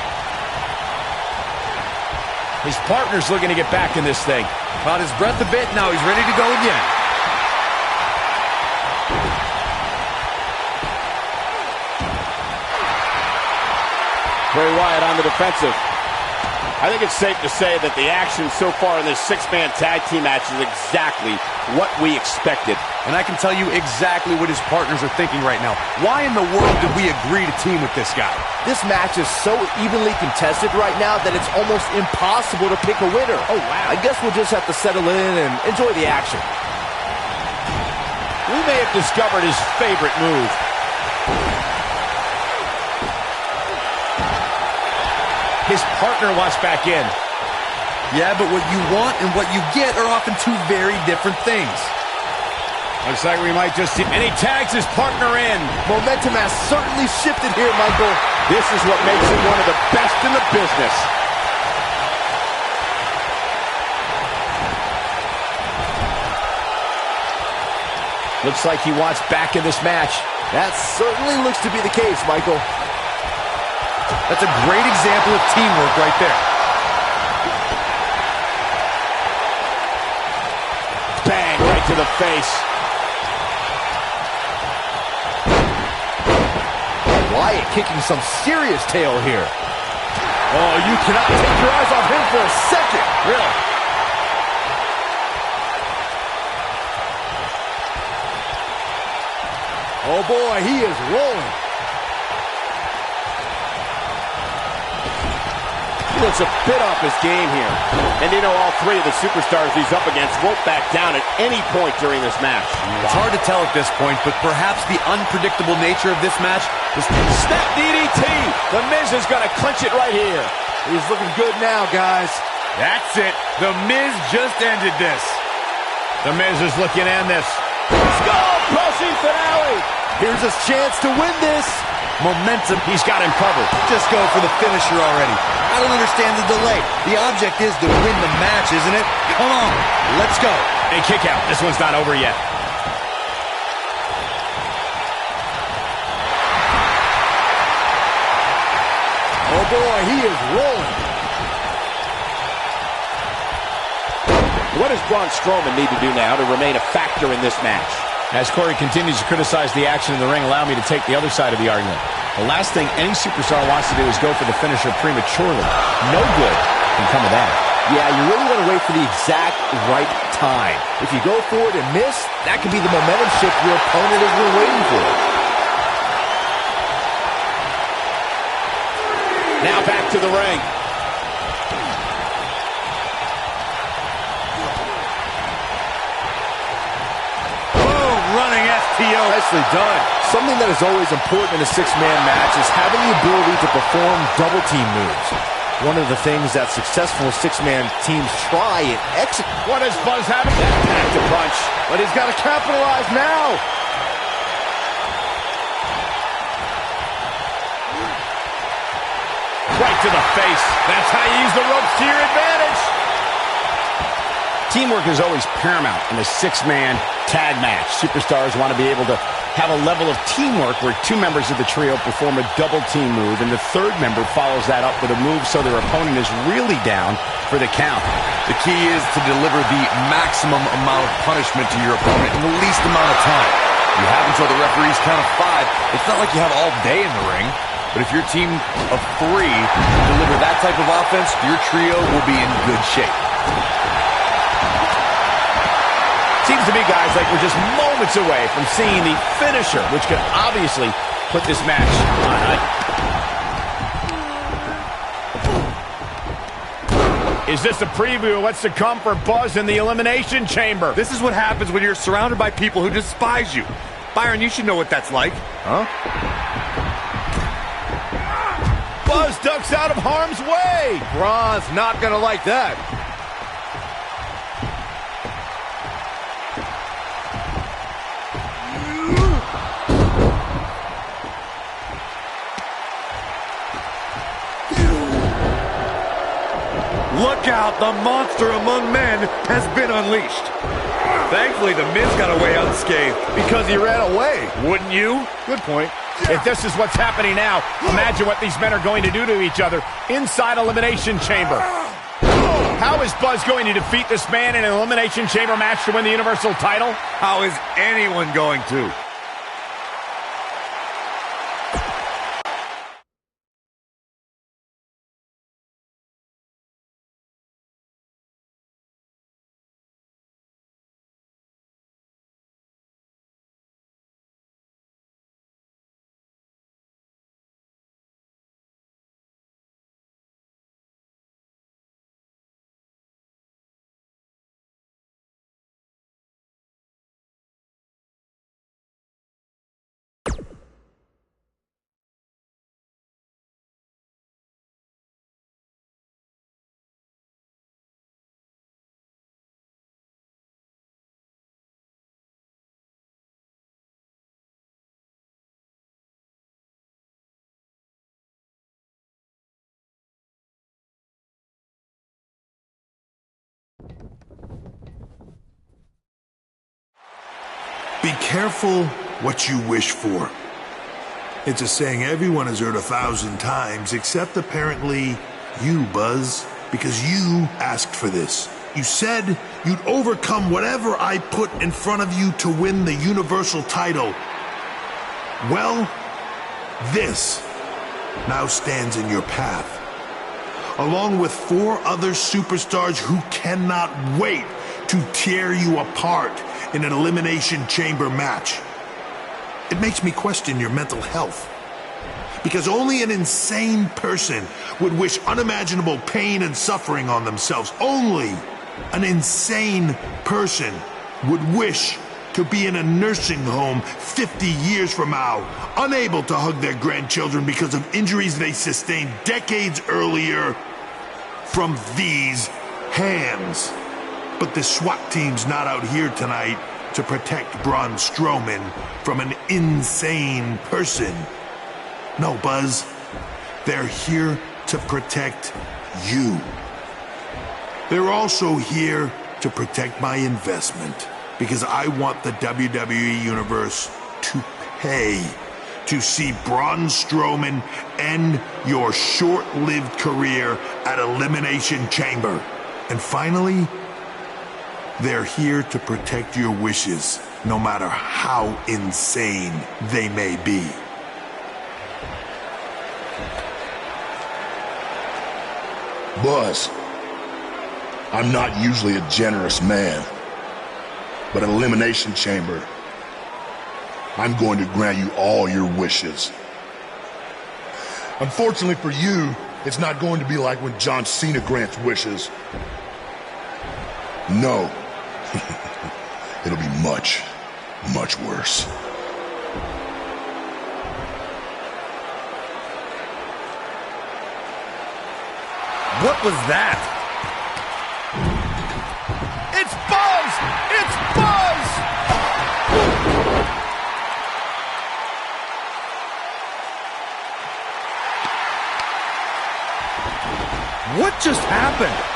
His partner's looking to get back in this thing.
Caught his breath a bit, now he's ready to go again.
Bray Wyatt on the defensive. I think it's safe to say that the action so far in this six-man tag team match is exactly what we expected.
And I can tell you exactly what his partners are thinking right now. Why in the world did we agree to team with this guy?
This match is so evenly contested right now that it's almost impossible to pick a winner. Oh, wow. I guess we'll just have to settle in and enjoy the action.
We may have discovered his favorite move.
His partner wants back in.
Yeah, but what you want and what you get are often two very different things.
Looks like we might just see... And he tags his partner in.
Momentum has certainly shifted here, Michael.
This is what makes him one of the best in the business.
Looks like he wants back in this match.
That certainly looks to be the case, Michael.
That's a great example of teamwork right there.
Bang, right to the face.
Wyatt kicking some serious tail here. Oh, you cannot take your eyes off him for a second.
Really?
Oh boy, he is rolling.
He looks a bit off his game here. And you know, all three of the superstars he's up against won't back down at any point during this match.
It's hard to tell at this point, but perhaps the unpredictable nature of this match is...
Snap DDT! The Miz is going to clinch it right here.
He's looking good now, guys.
That's it. The Miz just ended this. The Miz is looking to end this.
Skull-crushing finale!
Here's his chance to win this.
Momentum.
He's got him covered.
Just go for the finisher already. I don't understand the delay. The object is to win the match, isn't it? Come on, let's go.
A kick out. This one's not over yet.
Oh boy, he is rolling.
What does Braun Strowman need to do now to remain a factor in this match?
As Corey continues to criticize the action in the ring, allow me to take the other side of the argument. The last thing any superstar wants to do is go for the finisher prematurely. No good can come of that.
Yeah, you really want to wait for the exact right time. If you go for it and miss, that could be the momentum shift your opponent has been waiting for.
Now back to the ring.
Running FTO.
Nicely done. Something that is always important in a six-man match is having the ability to perform double-team moves. One of the things that successful six-man teams try and execute.
What does Buzz have? That pack to punch.
But he's got to capitalize now.
Right to the face. That's how you use the ropes to your advantage. Teamwork is always paramount in a six-man tag match. Superstars want to be able to have a level of teamwork where two members of the trio perform a double-team move, and the third member follows that up with a move so their opponent is really down for the count.
The key is to deliver the maximum amount of punishment to your opponent in the least amount of time. You have until the referees count of 5. It's not like you have all day in the ring, but if your team of 3 deliver that type of offense, your trio will be in good shape.
Seems to me, guys, like we're just moments away from seeing the finisher, which could obviously put this match on ice. Is this a preview of what's to come for Buzz in the Elimination Chamber?
This is what happens when you're surrounded by people who despise you. Byron, you should know what that's like.
Huh? Buzz ducks out of harm's way.
Braun's not going to like that.
Look out, the monster among men has been unleashed. Thankfully, the Miz got away unscathed.
Because he ran away.
Wouldn't you?
Good point. If this is what's happening now, imagine what these men are going to do to each other inside Elimination Chamber. How is Buzz going to defeat this man in an Elimination Chamber match to win the Universal title?
How is anyone going to?
Be careful what you wish for. It's a saying everyone has heard 1,000 times, except apparently you, Buzz, because you asked for this. You said you'd overcome whatever I put in front of you to win the Universal title. Well, this now stands in your path, along with 4 other superstars who cannot wait to tear you apart in an Elimination Chamber match. It makes me question your mental health, because only an insane person would wish unimaginable pain and suffering on themselves. Only an insane person would wish to be in a nursing home 50 years from now, unable to hug their grandchildren because of injuries they sustained decades earlier from these hands. But the SWAT team's not out here tonight to protect Braun Strowman from an insane person. No, Buzz. They're here to protect you. They're also here to protect my investment, because I want the WWE Universe to pay to see Braun Strowman end your short-lived career at Elimination Chamber. And finally, they're here to protect your wishes, no matter how insane they may be.
Buzz, I'm not usually a generous man, but at Elimination Chamber, I'm going to grant you all your wishes. Unfortunately for you, it's not going to be like when John Cena grants wishes. No. It'll be much, much worse.
What was that? It's Buzz! It's Buzz!
What just happened?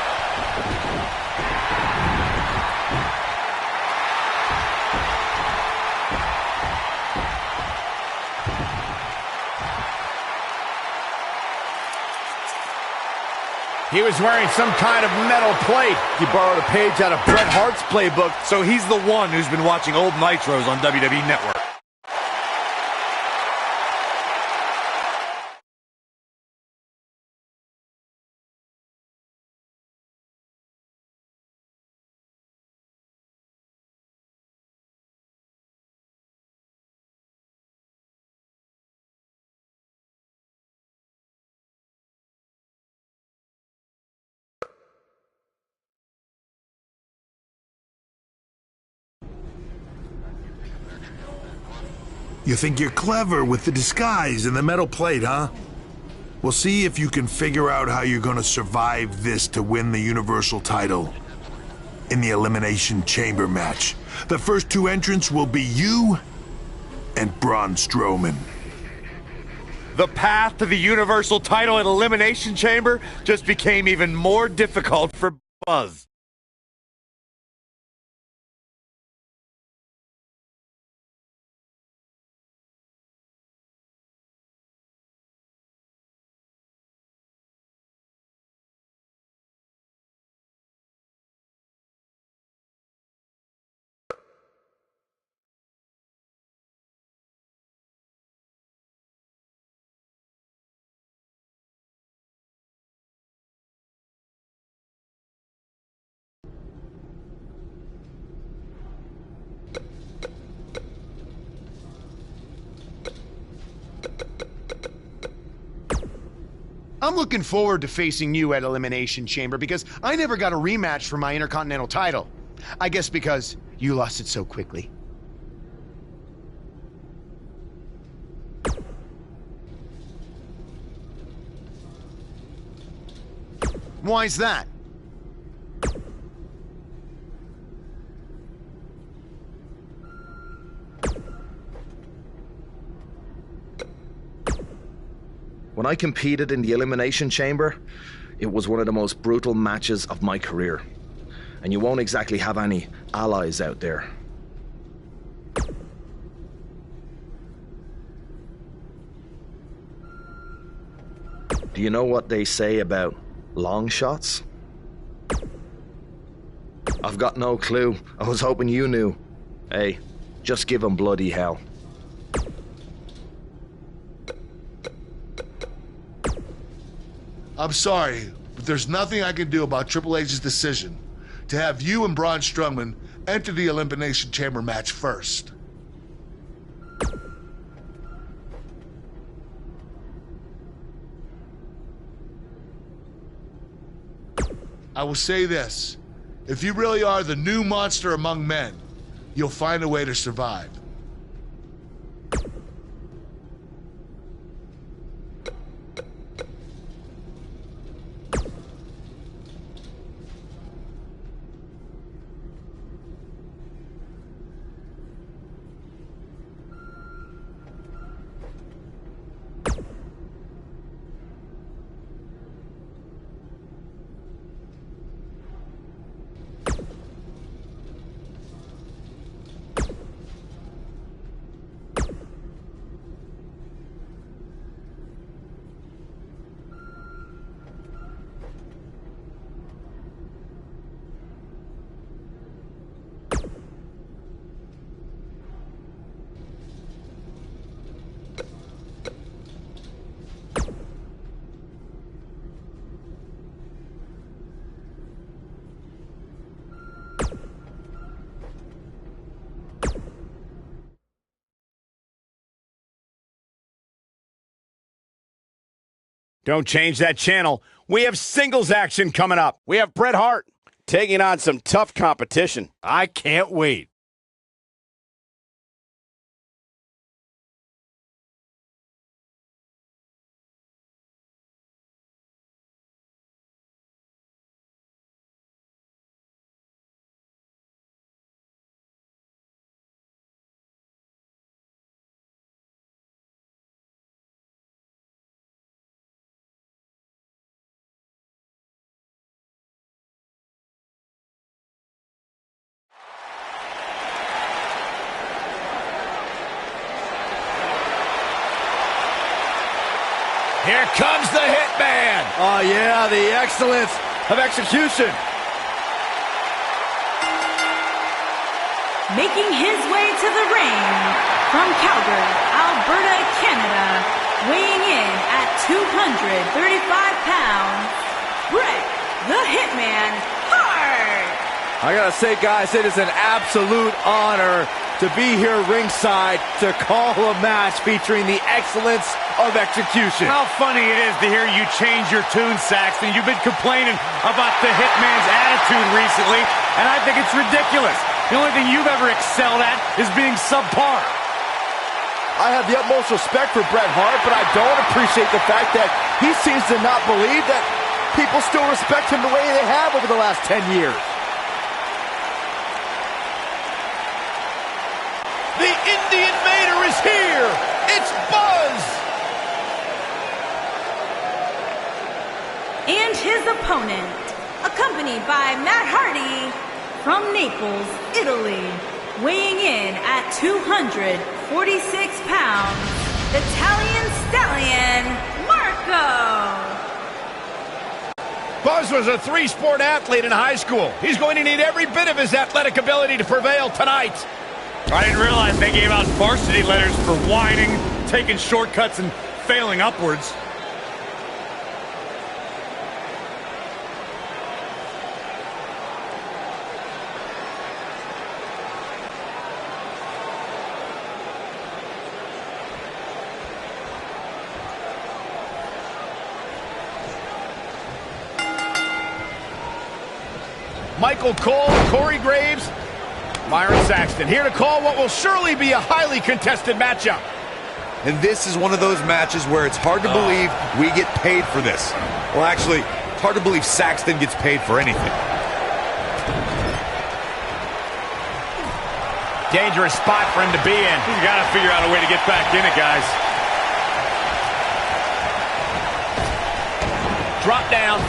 He was wearing some kind of metal plate.
He borrowed a page out of Bret Hart's playbook.
So he's the one who's been watching old Nitros on WWE Network.
You think you're clever with the disguise and the metal plate, huh? We'll see if you can figure out how you're gonna survive this to win the Universal title in the Elimination Chamber match. The first 2 entrants will be you and Braun Strowman.
The path to the Universal title at Elimination Chamber just became even more difficult for Buzz.
I'm looking forward to facing you at Elimination Chamber because I never got a rematch for my Intercontinental title. I guess because you lost it so quickly. Why's that?
When I competed in the Elimination Chamber, it was one of the most brutal matches of my career. And you won't exactly have any allies out there. Do you know what they say about long shots? I've got no clue. I was hoping you knew. Hey, just give him bloody hell.
I'm sorry, but there's nothing I can do about Triple H's decision to have you and Braun Strowman enter the Elimination Chamber match first. I will say this. If you really are the new monster among men, you'll find a way to survive.
Don't change that channel. We have singles action coming up. We have Bret Hart
taking on some tough competition.
I can't wait. Here comes the Hitman.
Oh, yeah, the excellence of execution.
Making his way to the ring from Calgary, Alberta, Canada, weighing in at 235 pounds, Bret the Hitman Hart.
I gotta say, guys, it is an absolute honor to be here ringside to call a match featuring the excellence of execution.
How funny it is to hear you change your tune, Saxton. You've been complaining about the Hitman's attitude recently, and I think it's ridiculous. The only thing you've ever excelled at is being subpar.
I have the utmost respect for Bret Hart, but I don't appreciate the fact that he seems to not believe that people still respect him the way they have over the last 10 years.
The Indian Mater is here. It's Buzz.
And his opponent, accompanied by Matt Hardy from Naples, Italy, weighing in at 246 pounds, Italian Stallion, Marco.
Buzz was a three-sport athlete in high school. He's going to need every bit of his athletic ability to prevail tonight.
I didn't realize they gave out varsity letters for whining, taking shortcuts, and failing upwards.
Michael Cole, Corey Graves, Byron Saxton, here to call what will surely be a highly contested matchup.
And this is one of those matches where it's hard to believe we get paid for this. Well, actually, it's hard to believe Saxton gets paid for anything.
Dangerous spot for him to be in.
He's got to figure out a way to get back in it, guys.
Drop down.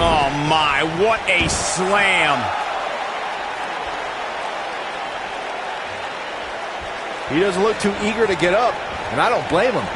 Oh, my, what a slam. He doesn't look too eager to get up, and I don't blame him.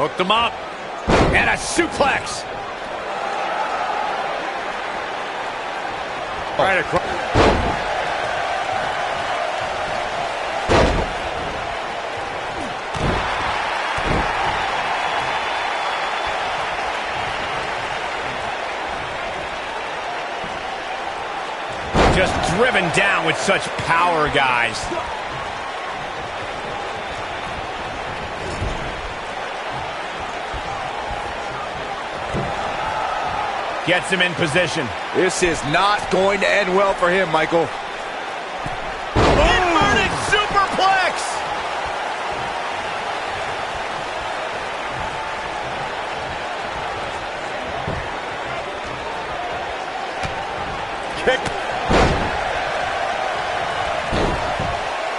Hooked him up. And a suplex. Right across. Just driven down with such power, guys. Gets him in position.
This is not going to end well for him, Michael.
Inverted superplex! Kick.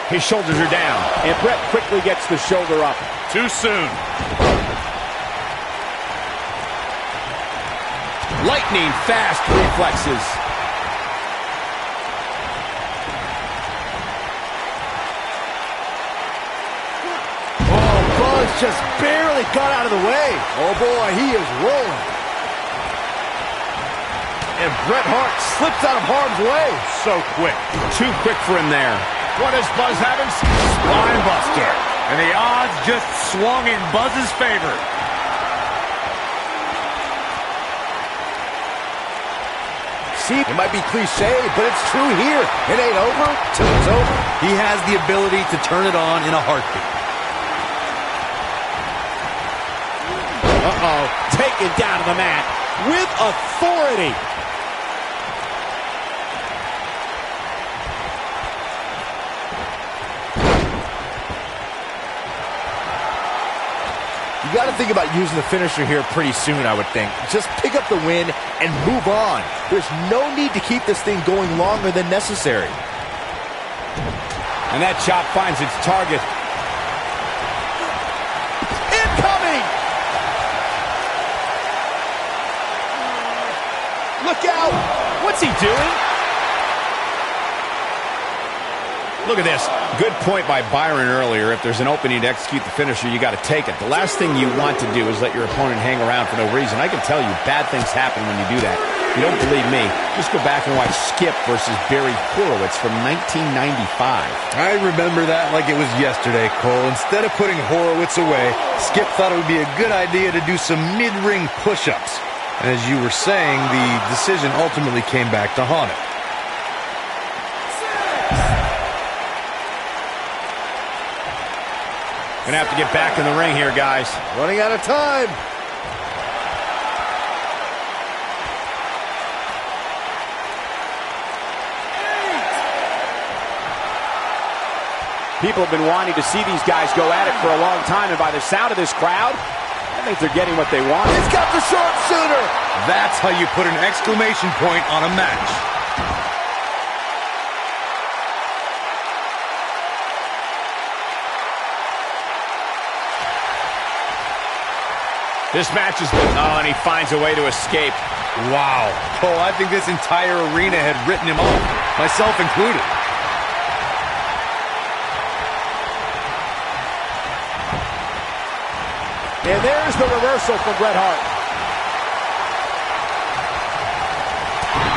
His shoulders are down.
And Brett quickly gets the shoulder up.
Too soon. Lightning fast reflexes.
Oh, Buzz just barely got out of the way. Oh boy, he is rolling. And Bret Hart slips out of harm's way.
So quick. Too quick for him there. What is Buzz having? Spine buster. And the odds just swung in Buzz's favor.
See, it might be cliche, but it's true here. It ain't over till it's over.
He has the ability to turn it on in a heartbeat.
Uh-oh, taken down to the mat with authority.
You got to think about using the finisher here pretty soon, I would think. Just pick up the win and move on. There's no need to keep this thing going longer than necessary.
And that chop finds its target.
Incoming! Look out!
What's he doing? Look at this. Good point by Byron earlier. If there's an opening to execute the finisher, you got to take it. The last thing you want to do is let your opponent hang around for no reason. I can tell you, bad things happen when you do that. If you don't believe me, just go back and watch Skip versus Barry Horowitz from 1995.
I remember that like it was yesterday, Cole. Instead of putting Horowitz away, Skip thought it would be a good idea to do some mid-ring push-ups. And as you were saying, the decision ultimately came back to haunt him.
Gonna have to get back in the ring here, guys.
Running out of time.
People have been wanting to see these guys go at it for a long time, and by the sound of this crowd, I think they're getting what they want.
He's got the sharpshooter.
That's how you put an exclamation point on a match.
This match is... Oh, and he finds a way to escape.
Wow. Cole, I think this entire arena had written him off, myself included.
And there's the reversal for Bret Hart.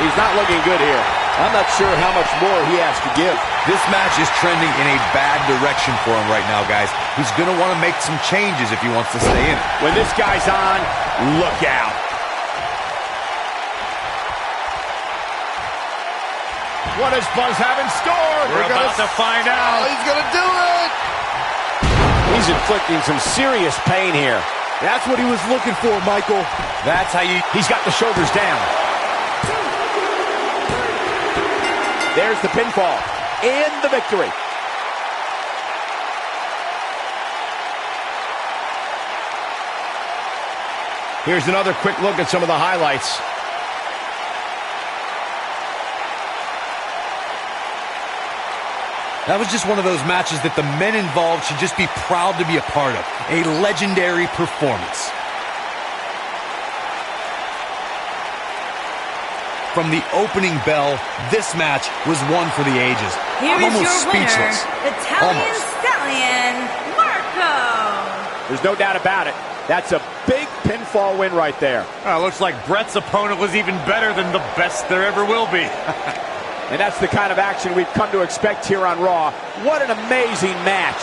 He's not looking good here. I'm not sure how much more he has to give.
This match is trending in a bad direction for him right now, guys. He's going to want to make some changes if he wants to stay in it.
When this guy's on, look out. What does Buzz have in store? We're about to find out.
He's going to do it.
He's inflicting some serious pain here.
That's what he was looking for, Michael.
That's how you... He's got the shoulders down.
There's the pinfall and the victory.
Here's another quick look at some of the highlights.
That was just one of those matches that the men involved should just be proud to be a part of. A legendary performance. From the opening bell, this match was one for the ages.
Here
I'm
is
almost
your
speechless.
winner, Italian
Almost.
Stallion, Marco.
There's no doubt about it. That's a big pinfall win right there.
Looks like Brett's opponent was even better than the best there ever will be.
And that's the kind of action we've come to expect here on Raw. What an amazing match.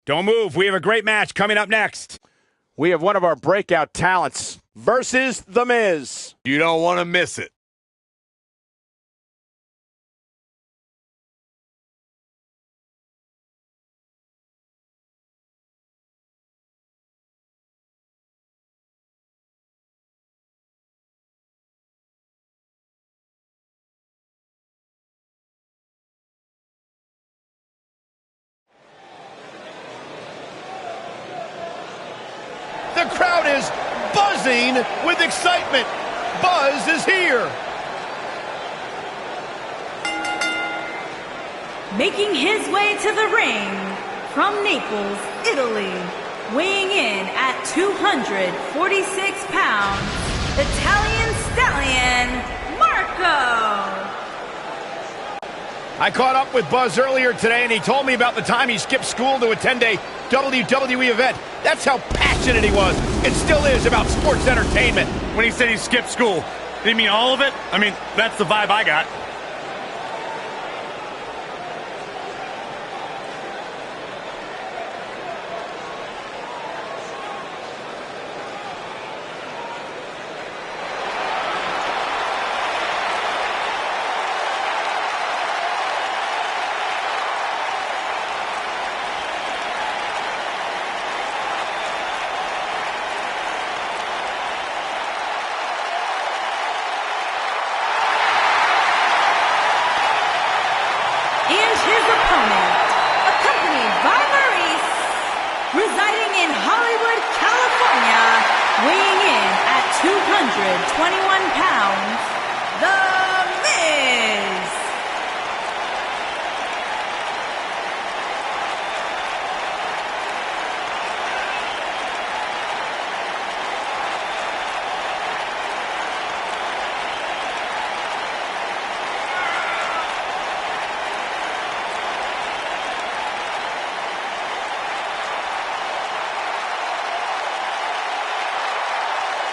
Don't move. We have a great match coming up next.
We have one of our breakout talents versus The Miz.
You don't want to miss it.
The crowd is buzzing with excitement. Buzz is here.
Making his way to the ring from Naples, Italy, weighing in at 246 pounds, Italian Stallion, Marco.
I caught up with Buzz earlier today, and he told me about the time he skipped school to attend a WWE event. That's how passionate he was, and still is, about sports entertainment.
When he said he skipped school, did he mean all of it? I mean, that's the vibe I got.
Residing in Hollywood, California, weighing in at 221 pounds, The Miz.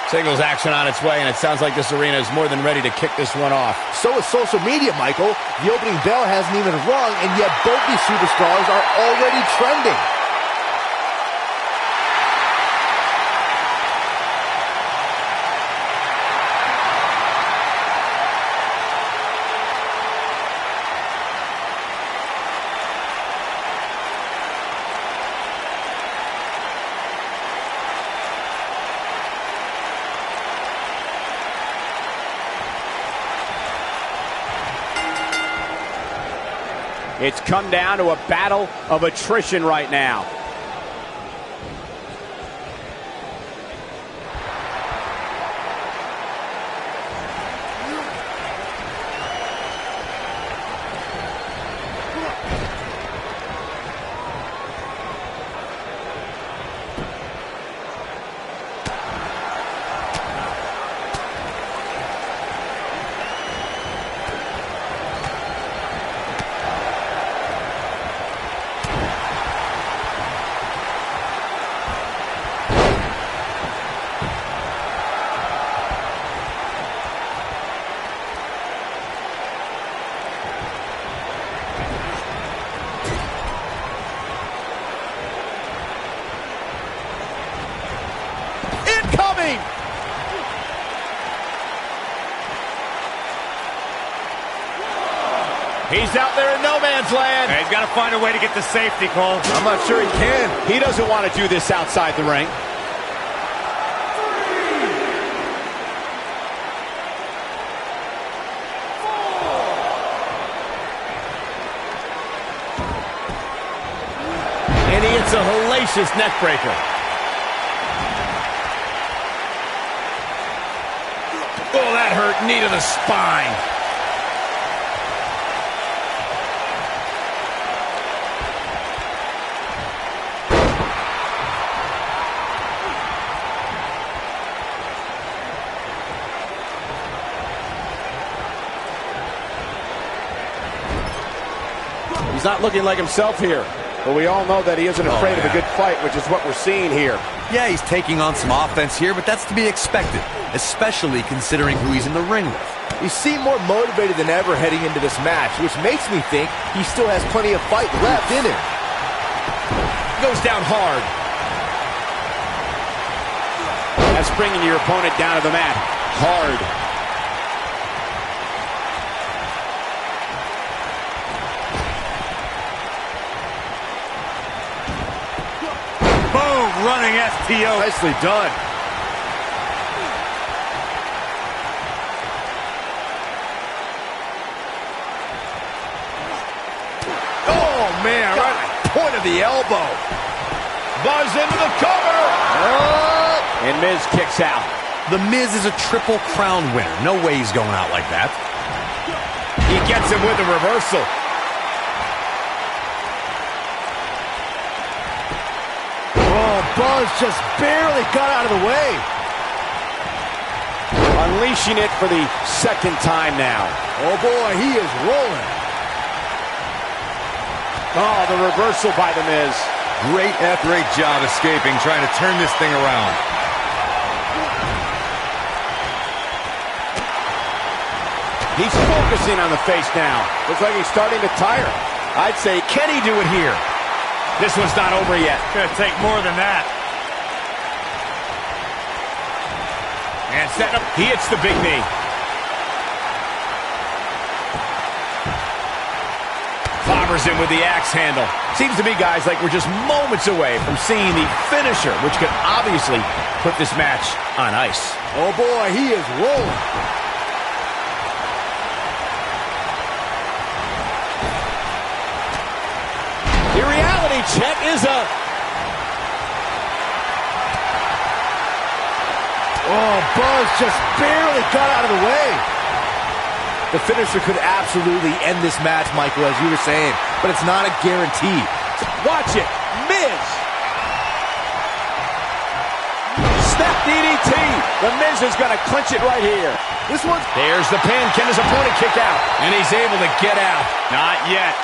Singles action on its way, and it sounds like this arena is more than ready to kick this one off.
So is social media, Michael. The opening bell hasn't even rung, and yet both these superstars are already trending.
It's come down to a battle of attrition right now.
He's out there in no man's land.
He's got to find a way to get to safety, Cole.
I'm not sure he can. He doesn't want to do this outside the ring.
And he hits a hellacious neck breaker. Oh, that hurt. Knee to the spine.
He's not looking like himself here. But we all know that he isn't afraid of a good fight, which is what we're seeing here.
Yeah, he's taking on some offense here, but that's to be expected, especially considering who he's in the ring with.
He seemed more motivated than ever heading into this match, which makes me think he still has plenty of fight left in him.
Goes down hard.
That's bringing your opponent down to the mat hard.
Running STO.
Nicely done. Oh, man, right at the point of the elbow. Buzz into the cover.
Oh. And Miz kicks out.
The Miz is a Triple Crown winner. No way he's going out like that.
He gets him with a reversal.
Buzz just barely got out of the way.
Unleashing it for the second time now.
Oh boy, he is rolling.
Oh, the reversal by the Miz.
Great job escaping, trying to turn this thing around.
He's focusing on the face now. Looks like he's starting to tire. I'd say, can he do it here?
This one's not over yet.
Gonna take more than that.
And set up. He hits the big knee. Clobbers him with the axe handle. Seems to me, guys, like we're just moments away from seeing the finisher, which could obviously put this match on ice.
Oh boy, he is rolling.
The reality check is up.
Oh, Buzz just barely got out of the way. The finisher could absolutely end this match, Michael, as you were saying, but it's not a guarantee.
Watch it. Miz. Snap DDT. The Miz is going to clinch it right here.
This one's...
There's the pin. Can his opponent kick out? And he's able to get out.
Not yet.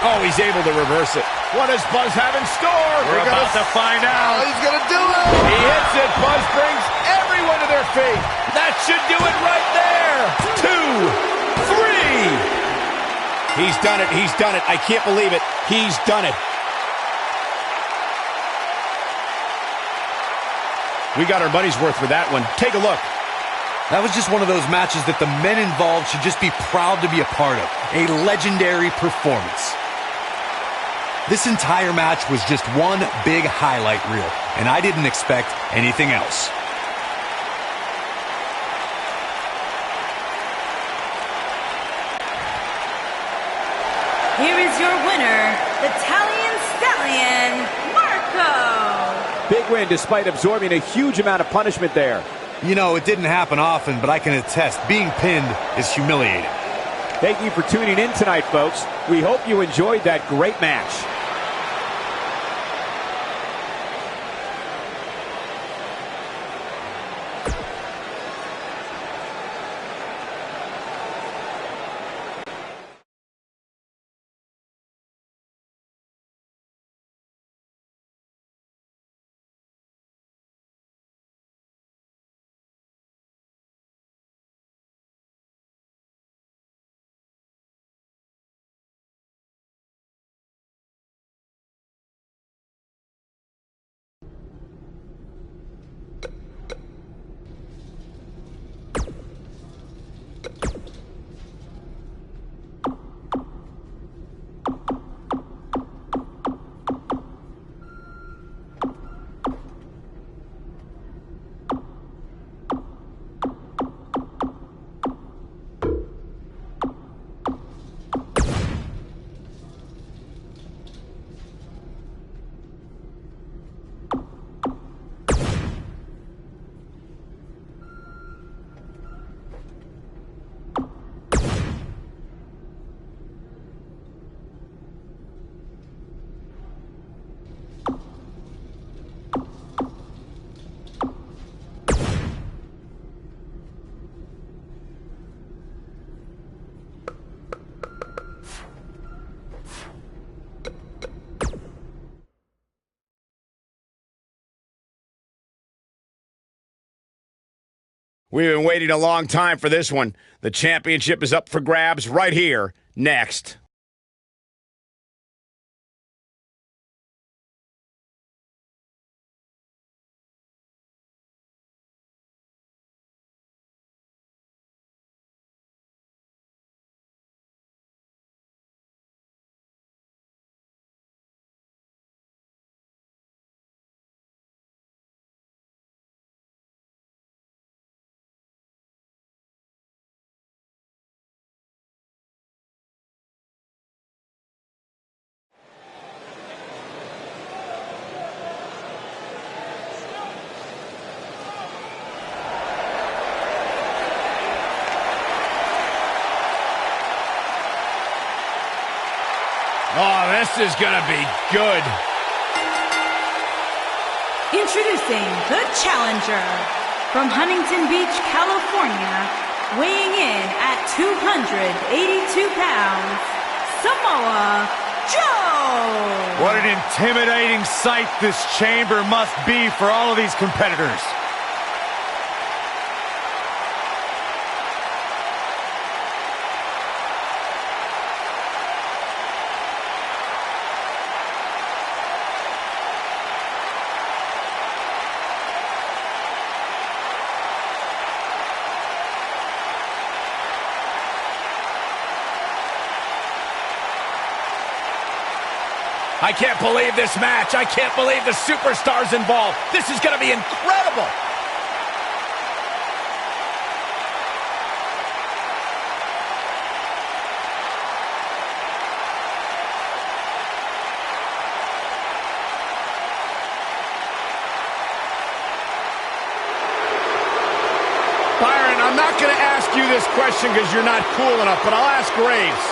Oh, he's able to reverse it. What does Buzz have in store?
We're about to find out.
Oh, he's going to do it.
He hits it. Buzz brings everyone to their feet. That should do it right there. 2, 3. He's done it. He's done it. I can't believe it. He's done it. We got our money's worth for that one. Take a look.
That was just one of those matches that the men involved should just be proud to be a part of. A legendary performance. This entire match was just one big highlight reel, and I didn't expect anything else.
Here is your winner, the Italian Stallion, Marco.
Big win despite absorbing a huge amount of punishment there.
You know, it didn't happen often, but I can attest, being pinned is humiliating.
Thank you for tuning in tonight, folks. We hope you enjoyed that great match.
We've been waiting a long time for this one. The championship is up for grabs right here, next. Oh, this is going to be good.
Introducing the challenger from Huntington Beach, California, weighing in at 282 pounds, Samoa Joe.
What an intimidating sight this chamber must be for all of these competitors.
I can't believe this match. I can't believe the superstars involved. This is going to be incredible. Byron, I'm not going to ask you this question because you're not cool enough, but I'll ask Graves.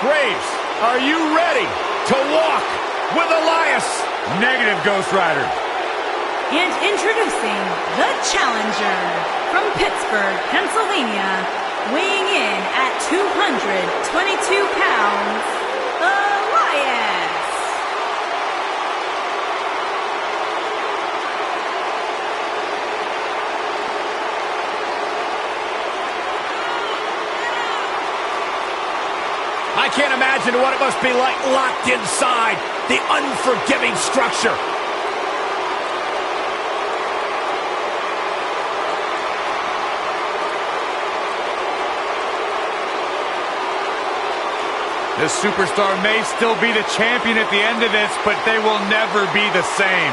Graves, are you ready to walk with Elias?
Negative, Ghost Rider.
And introducing the challenger from Pittsburgh, Pennsylvania, weighing in at 222 pounds, Elias.
I can't imagine what it must be like locked inside the unforgiving structure.
This superstar may still be the champion at the end of this, but they will never be the same.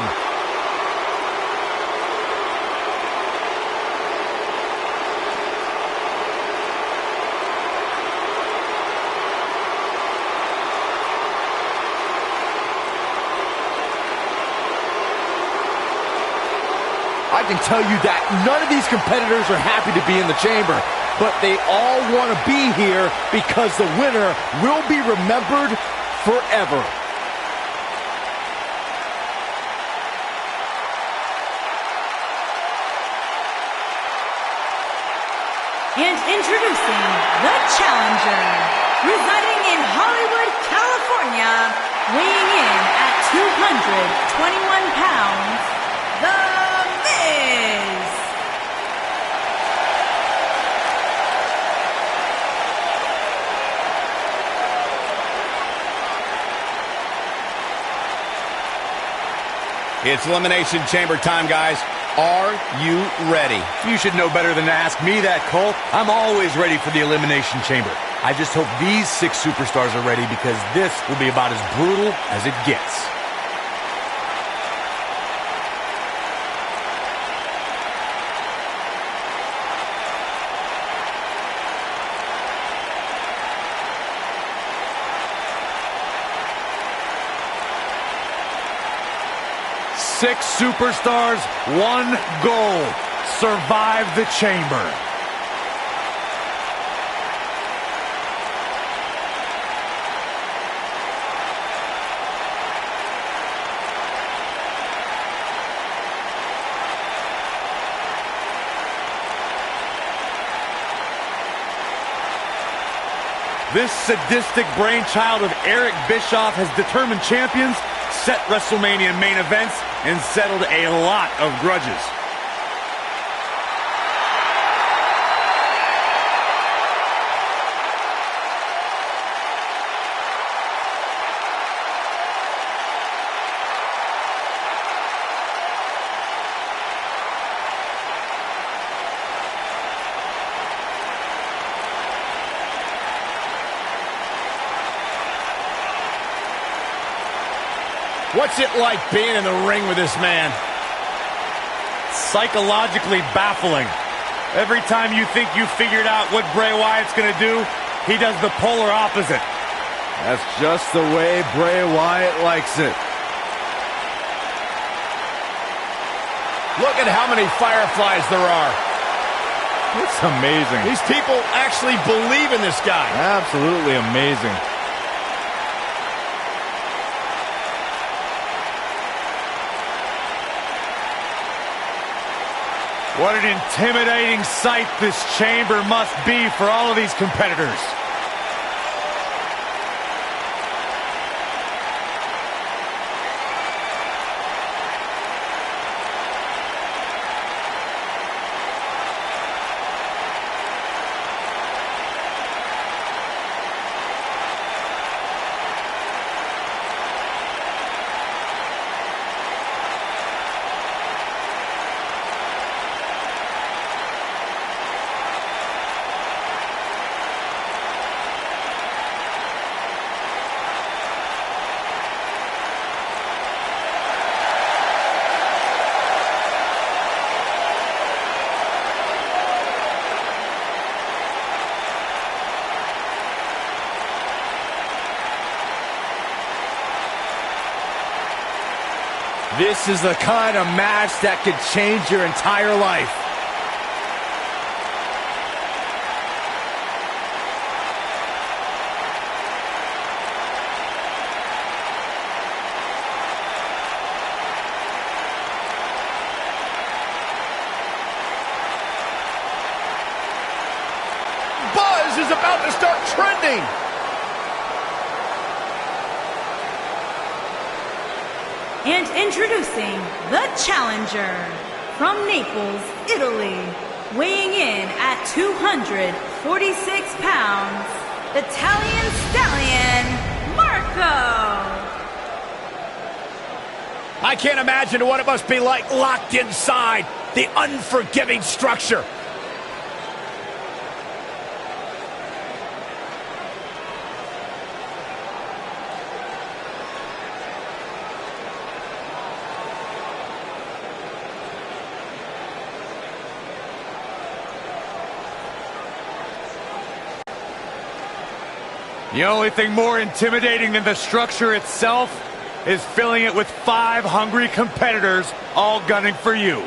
I can tell you that none of these competitors are happy to be in the chamber, but they all want to be here because the winner will be remembered forever.
And introducing the challenger, residing in Hollywood, California, weighing in at 221 pounds, The Miz.
It's Elimination Chamber time, guys. Are you ready?
You should know better than to ask me that, Cole. I'm always ready for the Elimination Chamber. I just hope these 6 superstars are ready because this will be about as brutal as it gets. Six superstars, one goal. Survive the chamber. This sadistic brainchild of Eric Bischoff has determined champions, set WrestleMania main events, and settled a lot of grudges.
What's it like being in the ring with this man?
Psychologically baffling. Every time you think you figured out what Bray Wyatt's going to do, he does the polar opposite.
That's just the way Bray Wyatt likes it.
Look at how many fireflies there are.
It's amazing.
These people actually believe in this guy.
Absolutely amazing.
What an intimidating sight this chamber must be for all of these competitors.
This is the kind of match that could change your entire life.
Buzz is about to start trending.
And introducing the challenger from Naples, Italy, weighing in at 246 pounds, Italian Stallion, Marco.
I can't imagine what it must be like locked inside the unforgiving structure.
The only thing more intimidating than the structure itself is filling it with 5 hungry competitors all gunning for you.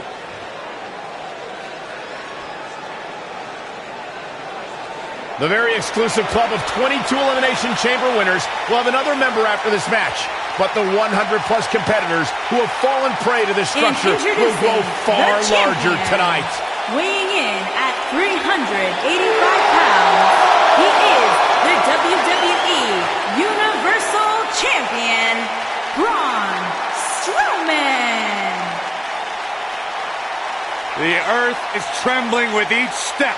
The very exclusive club of 22 Elimination Chamber winners will have another member after this match. But the 100-plus competitors who have fallen prey to this structure will grow far larger tonight.
Weighing in at 385 pounds, he is the WWE Universal Champion, Braun Strowman.
The earth is trembling with each step.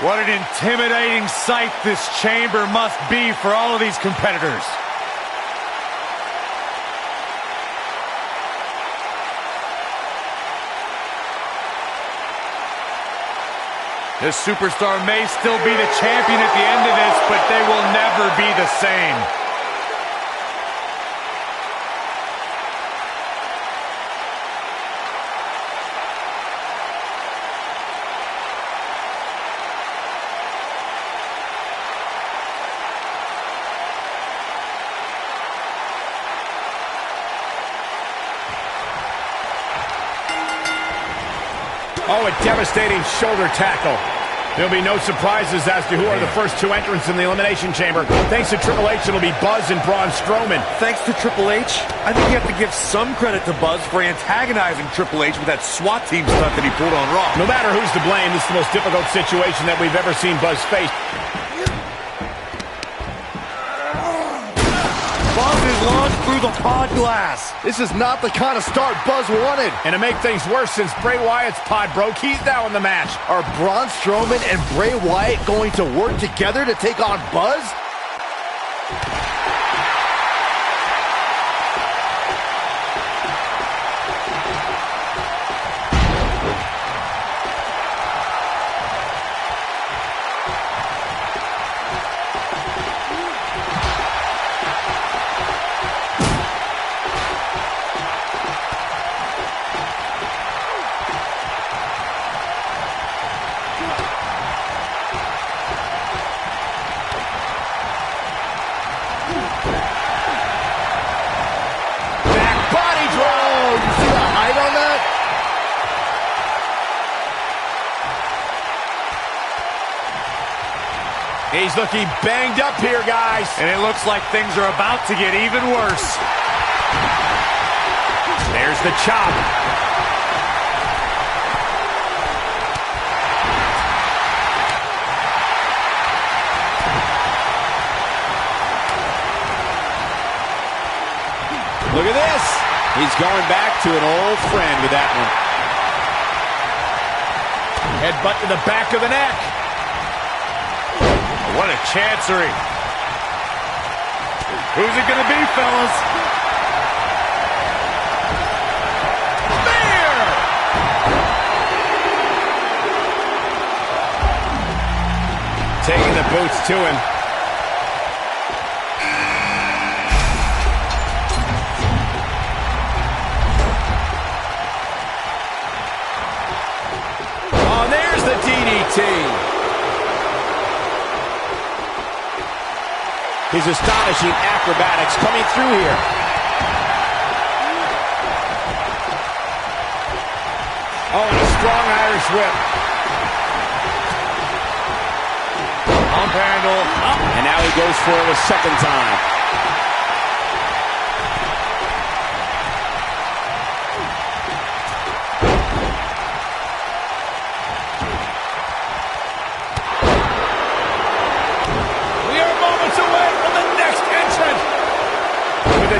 What an intimidating sight this chamber must be for all of these competitors. This superstar may still be the champion at the end of this, but they will never be the same.
Oh, a devastating shoulder tackle. There'll be no surprises as to who are the first 2 entrants in the Elimination Chamber. Thanks to Triple H, it'll be Buzz and Braun Strowman.
Thanks to Triple H, I think you have to give some credit to Buzz for antagonizing Triple H with that SWAT team stunt that he pulled on Raw.
No matter who's to blame, this is the most difficult situation that we've ever seen Buzz face.
Buzz is launched through the pod glass.
This is not the kind of start Buzz wanted.
And to make things worse, since Bray Wyatt's pod broke, he's now in the match.
Are Braun Strowman and Bray Wyatt going to work together to take on Buzz?
He's looking banged up here, guys.
And it looks like things are about to get even worse.
There's the chop. Look at this. He's going back to an old friend with that one. Headbutt to the back of the neck.
What a chancery. Who's it going to be, fellas?
Spear! Taking the boots to him. Oh, there's the DDT. His astonishing acrobatics coming through here. Oh, and a strong Irish whip.
Pump handle up.
And now he goes for it a second time.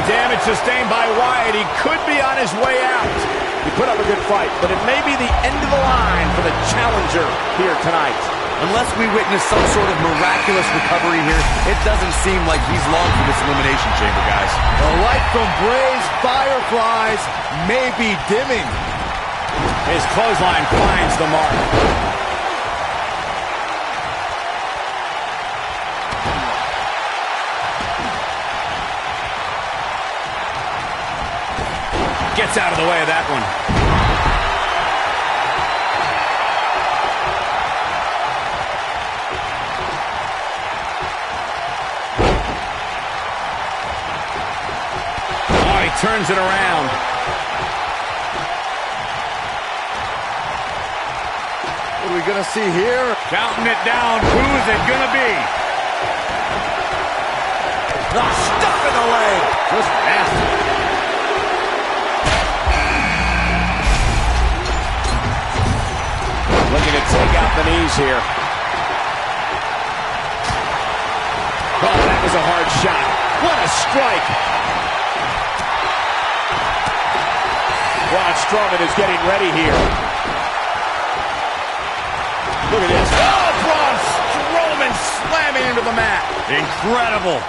Damage sustained by Wyatt. He could be on his way out. He put up a good fight, but it may be the end of the line for the challenger here tonight.
Unless we witness some sort of miraculous recovery here, it doesn't seem like he's long for this elimination chamber, guys.
The light from Bray's fireflies may be dimming.
His clothesline finds the mark. Gets out of the way of that one. Oh, he turns it around.
What are we going to see here?
Counting it down. Who is it going to be?
Stuck in the leg.
Just nasty. Looking to take out the knees here. Oh, that was a hard shot. What a strike. Braun Strowman is getting ready here. Look at this. Oh, Braun Strowman slamming into the mat.
Incredible.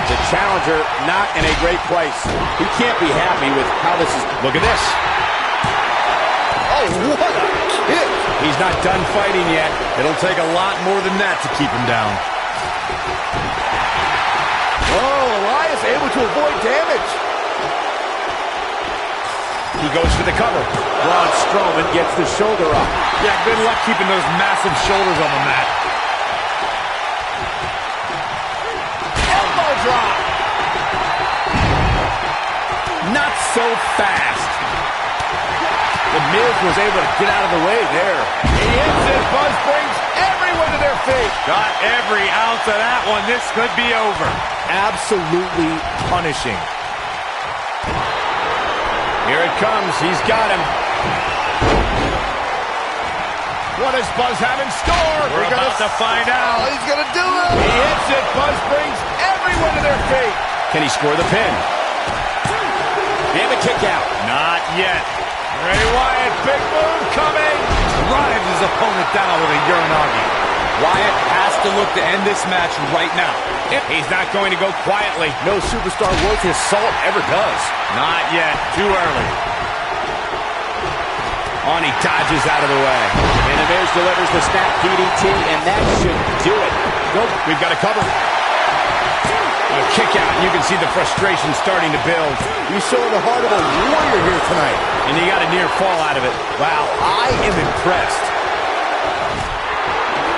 The challenger not in a great place. He can't be happy with how this is. Look at this.
Oh, what a kick!
He's not done fighting yet.
It'll take a lot more than that to keep him down.
Oh, Elias able to avoid damage.
He goes for the cover. Braun Strowman gets the shoulder up.
Yeah, good luck keeping those massive shoulders on the mat.
Elbow drop. Not so fast. The Miz was able to get out of the way there.
He hits it. Buzz brings everyone to their feet. Got every ounce of that one. This could be over.
Absolutely punishing.
Here it comes. He's got him.
What does Buzz have in store? We're about to find out.
Oh, he's going to do it.
He hits it. Buzz brings everyone to their feet.
Can he score the pin? And the kick out.
Not yet. Bray Wyatt, big move coming.
Drives his opponent down with a Uranagi. Wyatt has to look to end this match right now.
He's not going to go quietly.
No superstar worth his salt ever does.
Not yet. Too early.
On, he dodges out of the way. And the Miz delivers the snap DDT, and that should do it.
Nope, we've got to cover.
A kick out, and you can see the frustration starting to build.
You show the heart of a warrior here tonight.
And he got a near fall out of it.
Wow, I am impressed.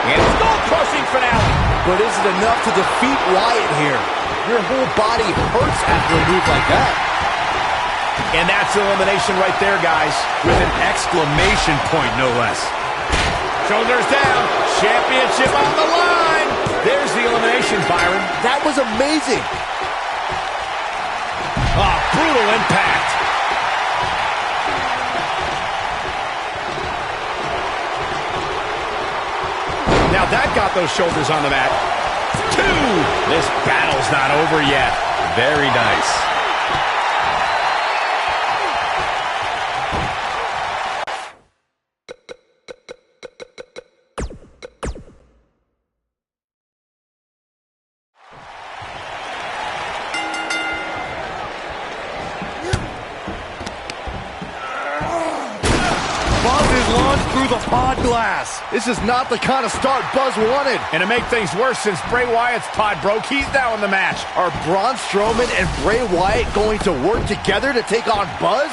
And skull-crushing finale.
But is it enough to defeat Wyatt here? Your whole body hurts after a move like that.
And that's elimination right there, guys.
With an exclamation point, no less.
Shoulders down. Championship on the line. There's the elimination, Byron.
That was amazing.
Oh, brutal impact. Now that got those shoulders on the mat. 2. This battle's not over yet.
Very nice.
Through the pod glass. This is not the kind of start Buzz wanted.
And to make things worse, since Bray Wyatt's pod broke, he's now in the match.
Are Braun Strowman and Bray Wyatt going to work together to take on Buzz?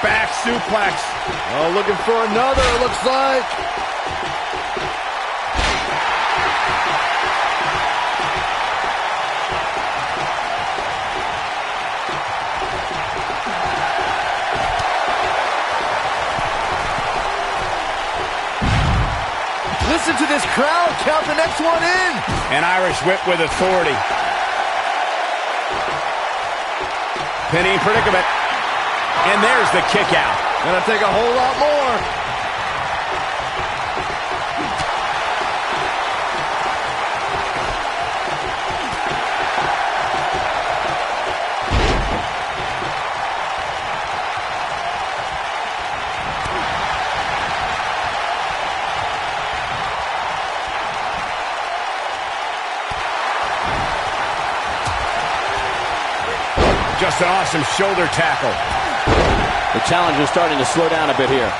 Back suplex.
Oh, looking for another, it looks like. Listen to this crowd count the next one in.
An Irish whip with authority. Pinning predicament. And there's the kick out.
Gonna take a whole lot more.
Just an awesome shoulder tackle.
The challenger's starting to slow down a bit here.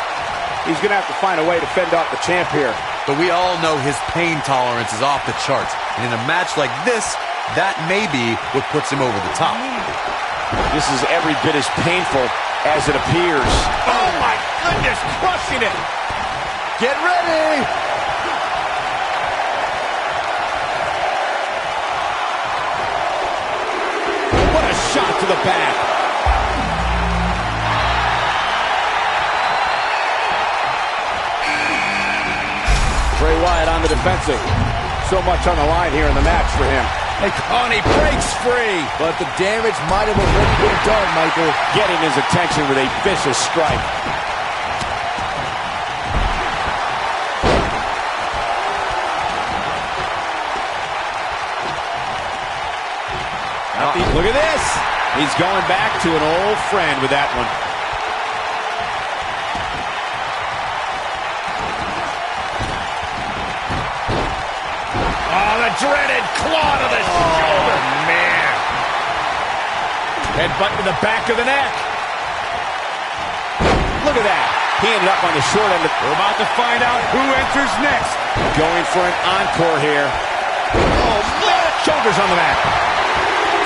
He's going to have to find a way to fend off the champ here.
But we all know his pain tolerance is off the charts. And in a match like this, that may be what puts him over the top.
This is every bit as painful as it appears.
Oh my goodness, crushing it.
Get ready.
What a shot to the back. Bray Wyatt on the defensive. So much on the line here in the match for him.
And he breaks free.
But the damage might have already been done, Michael.
Getting his attention with a vicious strike. Look at this. He's going back to an old friend with that one.
Oh, the dreaded claw to the shoulder. Man. Headbutt to the back of the neck.
Look at that. He ended up on the short end.
We're about to find out who enters next.
Going for an encore here.
Oh, man. Shoulders on the mat.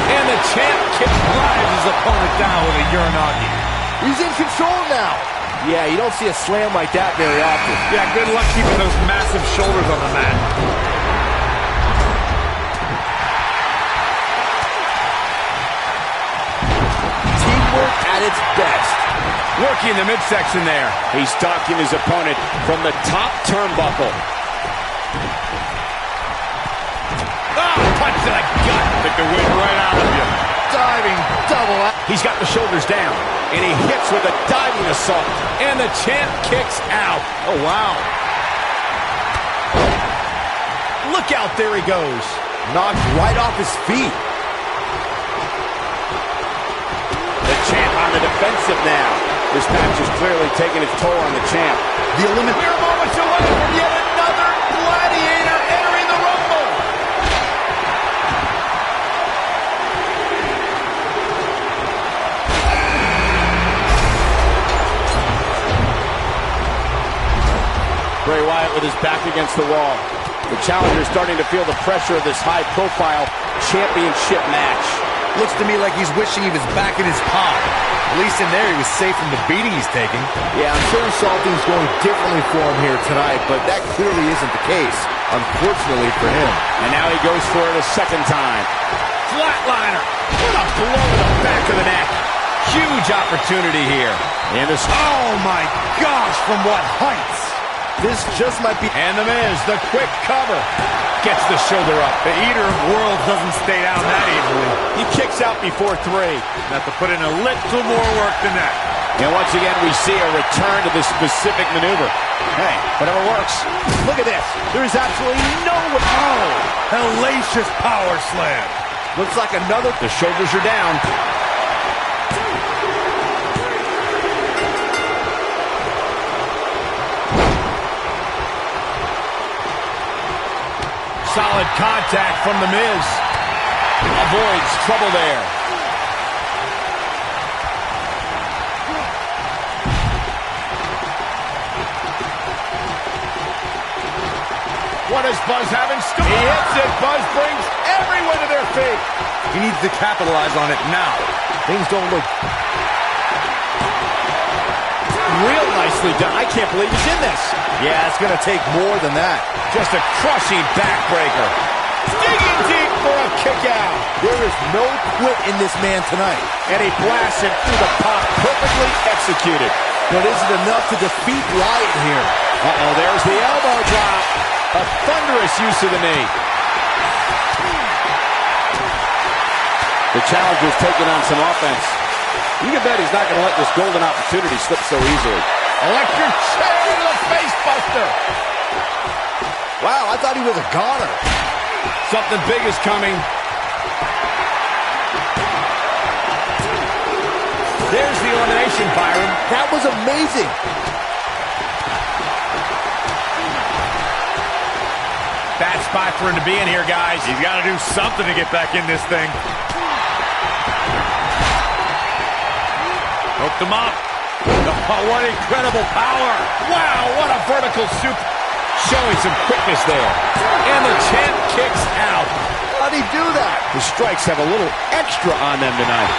And the champ drives his opponent down with a Uranagi.
He's in control now. Yeah, you don't see a slam like that very often.
Yeah, good luck keeping those massive shoulders on the mat.
Teamwork at its best.
Working the midsection there.
He's stalking his opponent from the top turnbuckle.
Punch to the gut. Took the wind right out of you.
Diving double.
He's got the shoulders down.
And he hits with a diving assault.
And the champ kicks out. Oh, wow. Look out, there he goes.
Knocked right off his feet.
The champ on the defensive now. This match is clearly taking its toll on the champ.
We're moments away from yet another gladiator entering the Rumble.
Bray Wyatt with his back against the wall. The challenger is starting to feel the pressure of this high-profile championship match.
Looks to me like he's wishing he was back in his pod. At least in there, he was safe from the beating he's taking.
Yeah, I'm sure he saw things going differently for him here tonight, but that clearly isn't the case, unfortunately for him.
And now he goes for it a second time.
Flatliner. What a blow to the back of the neck. Huge opportunity here.
And this.
Oh, my gosh, from what heights.
This just might be...
And The Miz, the quick cover. Gets the shoulder up.
The Eater of Worlds doesn't stay down that easily.
He kicks out before 3.
Have to put in a little more work than that.
And once again, we see a return to this specific maneuver. Hey, whatever works. Look at this. There is absolutely no... Oh!
Hellacious power slam.
Looks like another... The shoulders are down.
Solid contact from The Miz. Avoids trouble there. What does Buzz have in store? He hits it. Buzz brings everyone to their feet.
He needs to capitalize on it now.
Things don't look...
Real nicely done. I can't believe he's in this.
Yeah, it's going to take more than that.
Just a crushing backbreaker. Digging deep for a kick out.
There is no quit in this man tonight.
And he blasts him through the pop, perfectly executed.
But is it enough to defeat Wyatt here?
Uh-oh, there's the elbow drop. A thunderous use of the knee. The challenger's taking on some offense. You can bet he's not going to let this golden opportunity slip so easily.
Electric chair to the face buster.
Wow, I thought he was a goner.
Something big is coming. There's the elimination, Byron.
That was amazing.
Bad spot for him to be in here, guys.
He's got to do something to get back in this thing. Hooked him up.
Oh, what incredible power. Wow, what a vertical super. Showing some quickness there. And the champ kicks out.
How'd he do that?
The strikes have a little extra on them tonight.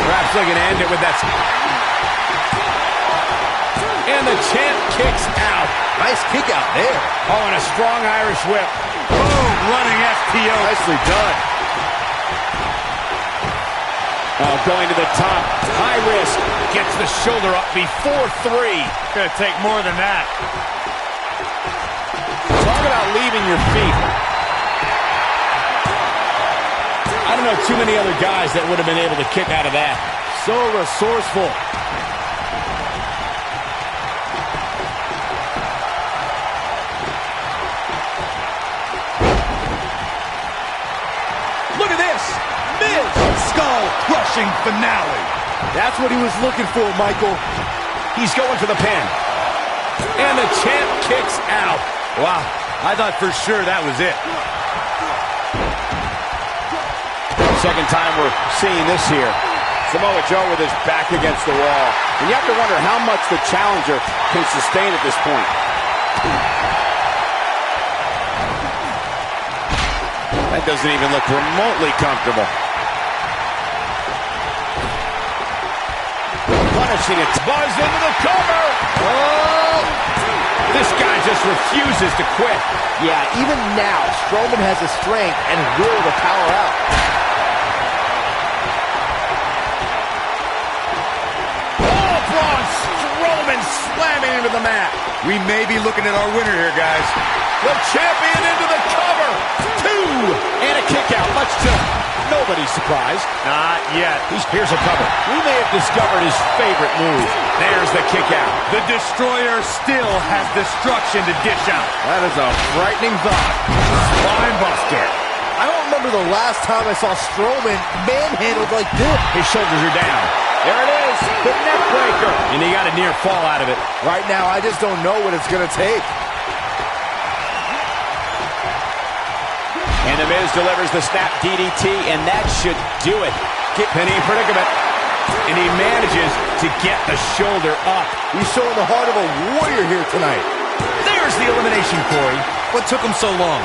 Perhaps looking to end it with that. And the champ kicks out.
Nice kick out there.
Oh, and a strong Irish whip.
Boom, running FTO.
Nicely done.
Oh, going to the top. High risk.
Gets the shoulder up before 3.
Gonna take more than that.
Talk about leaving your feet.
I don't know too many other guys that would have been able to kick out of that.
So resourceful.
Look at this. Miz. Skull-crushing finale.
That's what he was looking for, Michael.
He's going for the pin. And the champ kicks out.
Wow, I thought for sure that was it.
Second time we're seeing this here. Samoa Joe with his back against the wall. And you have to wonder how much the challenger can sustain at this point. That doesn't even look remotely comfortable. Punishing it.
Buzz into the cover. Oh! This guy just refuses to quit.
Yeah, even now, Strowman has the strength and will to power out.
Oh, Braun Strowman slamming into the mat.
We may be looking at our winner here, guys.
The champion into the cover. 2.
And a kick out, much to nobody's surprise.
Not yet.
Here's a cover.
We may have discovered his favorite move.
There's the kick out.
The Destroyer still has destruction to dish out.
That is a frightening thought. Spine buster.
I don't remember the last time I saw Strowman manhandled like this.
His shoulders are down.
There it is, the neck breaker.
And he got a near fall out of it.
Right now, I just don't know what it's going to take.
And The Miz delivers the snap DDT, and that should do it.
Penny in predicament. And he manages to get the shoulder up.
He's showing the heart of a warrior here tonight.
There's the elimination, Corey.
What took him so long?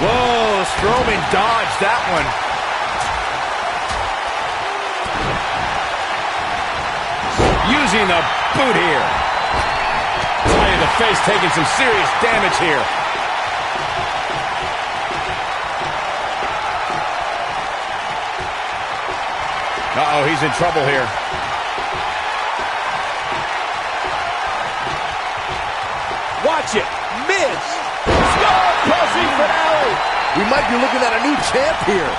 Whoa, Strowman dodged that one. using the boot here. Tell you, the face taking some serious damage here. Uh-oh, he's in trouble here. Watch it. Miz. Skull-crushing finale.
We might be looking at a new champ here.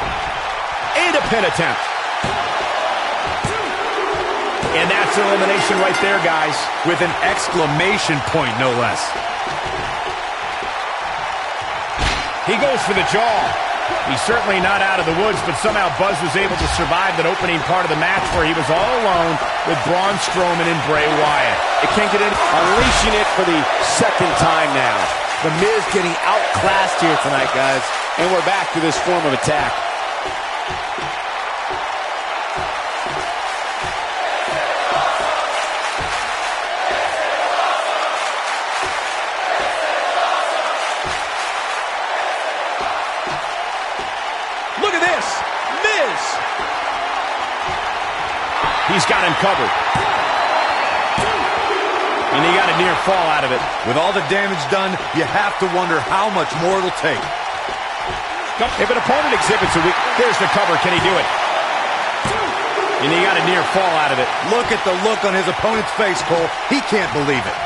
And a pin attempt. And that's elimination right there, guys.
With an exclamation point, no less.
He goes for the jaw. He's certainly not out of the woods, but somehow Buzz was able to survive that opening part of the match where he was all alone with Braun Strowman and Bray Wyatt.
It can't get in. Unleashing it for the second time now. The Miz getting outclassed here tonight, guys. And we're back to this form of attack.
Look at this. Miz. He's got him covered. And he got a near fall out of it.
With all the damage done, you have to wonder how much more it'll take.
If an opponent exhibits a weak, there's the cover. Can he do it? And he got a near fall out of it.
Look at the look on his opponent's face, Cole. He can't believe it.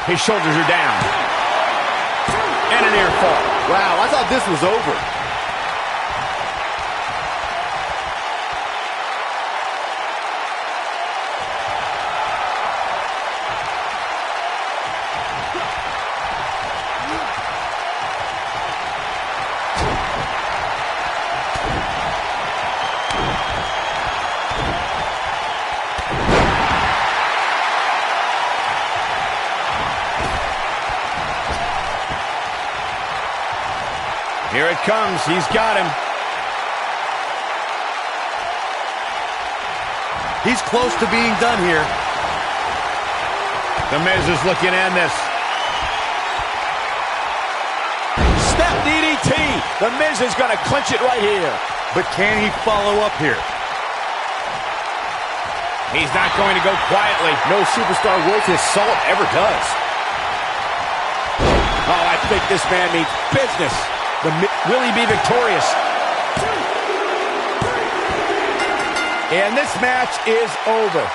His shoulders are down. And a near fall.
Wow, I thought this was over.
Here it comes. He's got him.
He's close to being done here.
The Miz is looking to end this.
Step DDT. The Miz is going to clinch it right here.
But can he follow up here?
He's not going to go quietly.
No superstar worth his salt ever does.
Oh, I think this man means business.
Will he be victorious? And this match is over.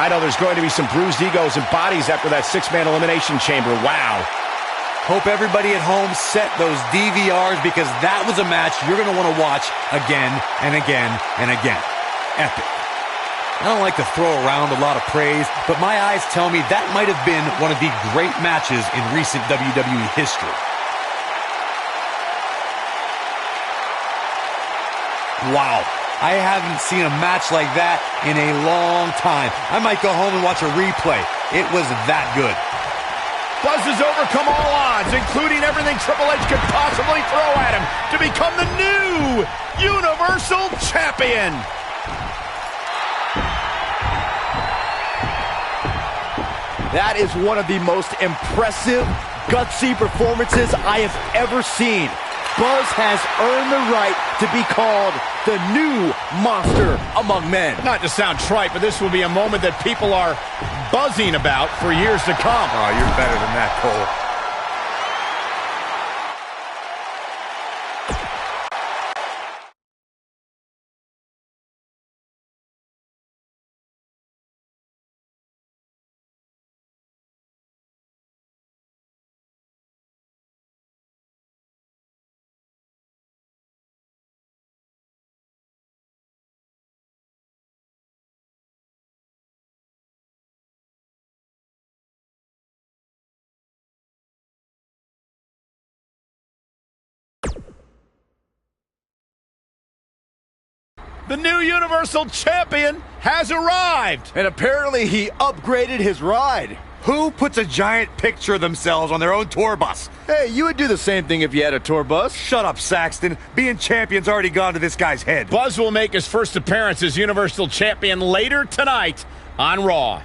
I know there's going to be some bruised egos and bodies after that six-man elimination chamber. Wow.
Hope everybody at home set those DVRs because that was a match you're going to want to watch again and again and again. Epic. I don't like to throw around a lot of praise, but my eyes tell me that might have been one of the great matches in recent WWE history. Wow, I haven't seen a match like that in a long time. I might go home and watch a replay. It was that good.
Buzz has overcome all odds, including everything Triple H could possibly throw at him, to become the new Universal Champion.
That is one of the most impressive, gutsy performances I have ever seen. Buzz has earned the right to be called the new monster among men.
Not to sound trite, but this will be a moment that people are buzzing about for years to come.
Oh, you're better than that, Cole.
The new Universal Champion has arrived.
And apparently he upgraded his ride.
Who puts a giant picture of themselves on their own tour bus?
Hey, you would do the same thing if you had a tour bus.
Shut up, Saxton. Being champion's already gone to this guy's head.
Buzz will make his first appearance as Universal Champion later tonight on Raw.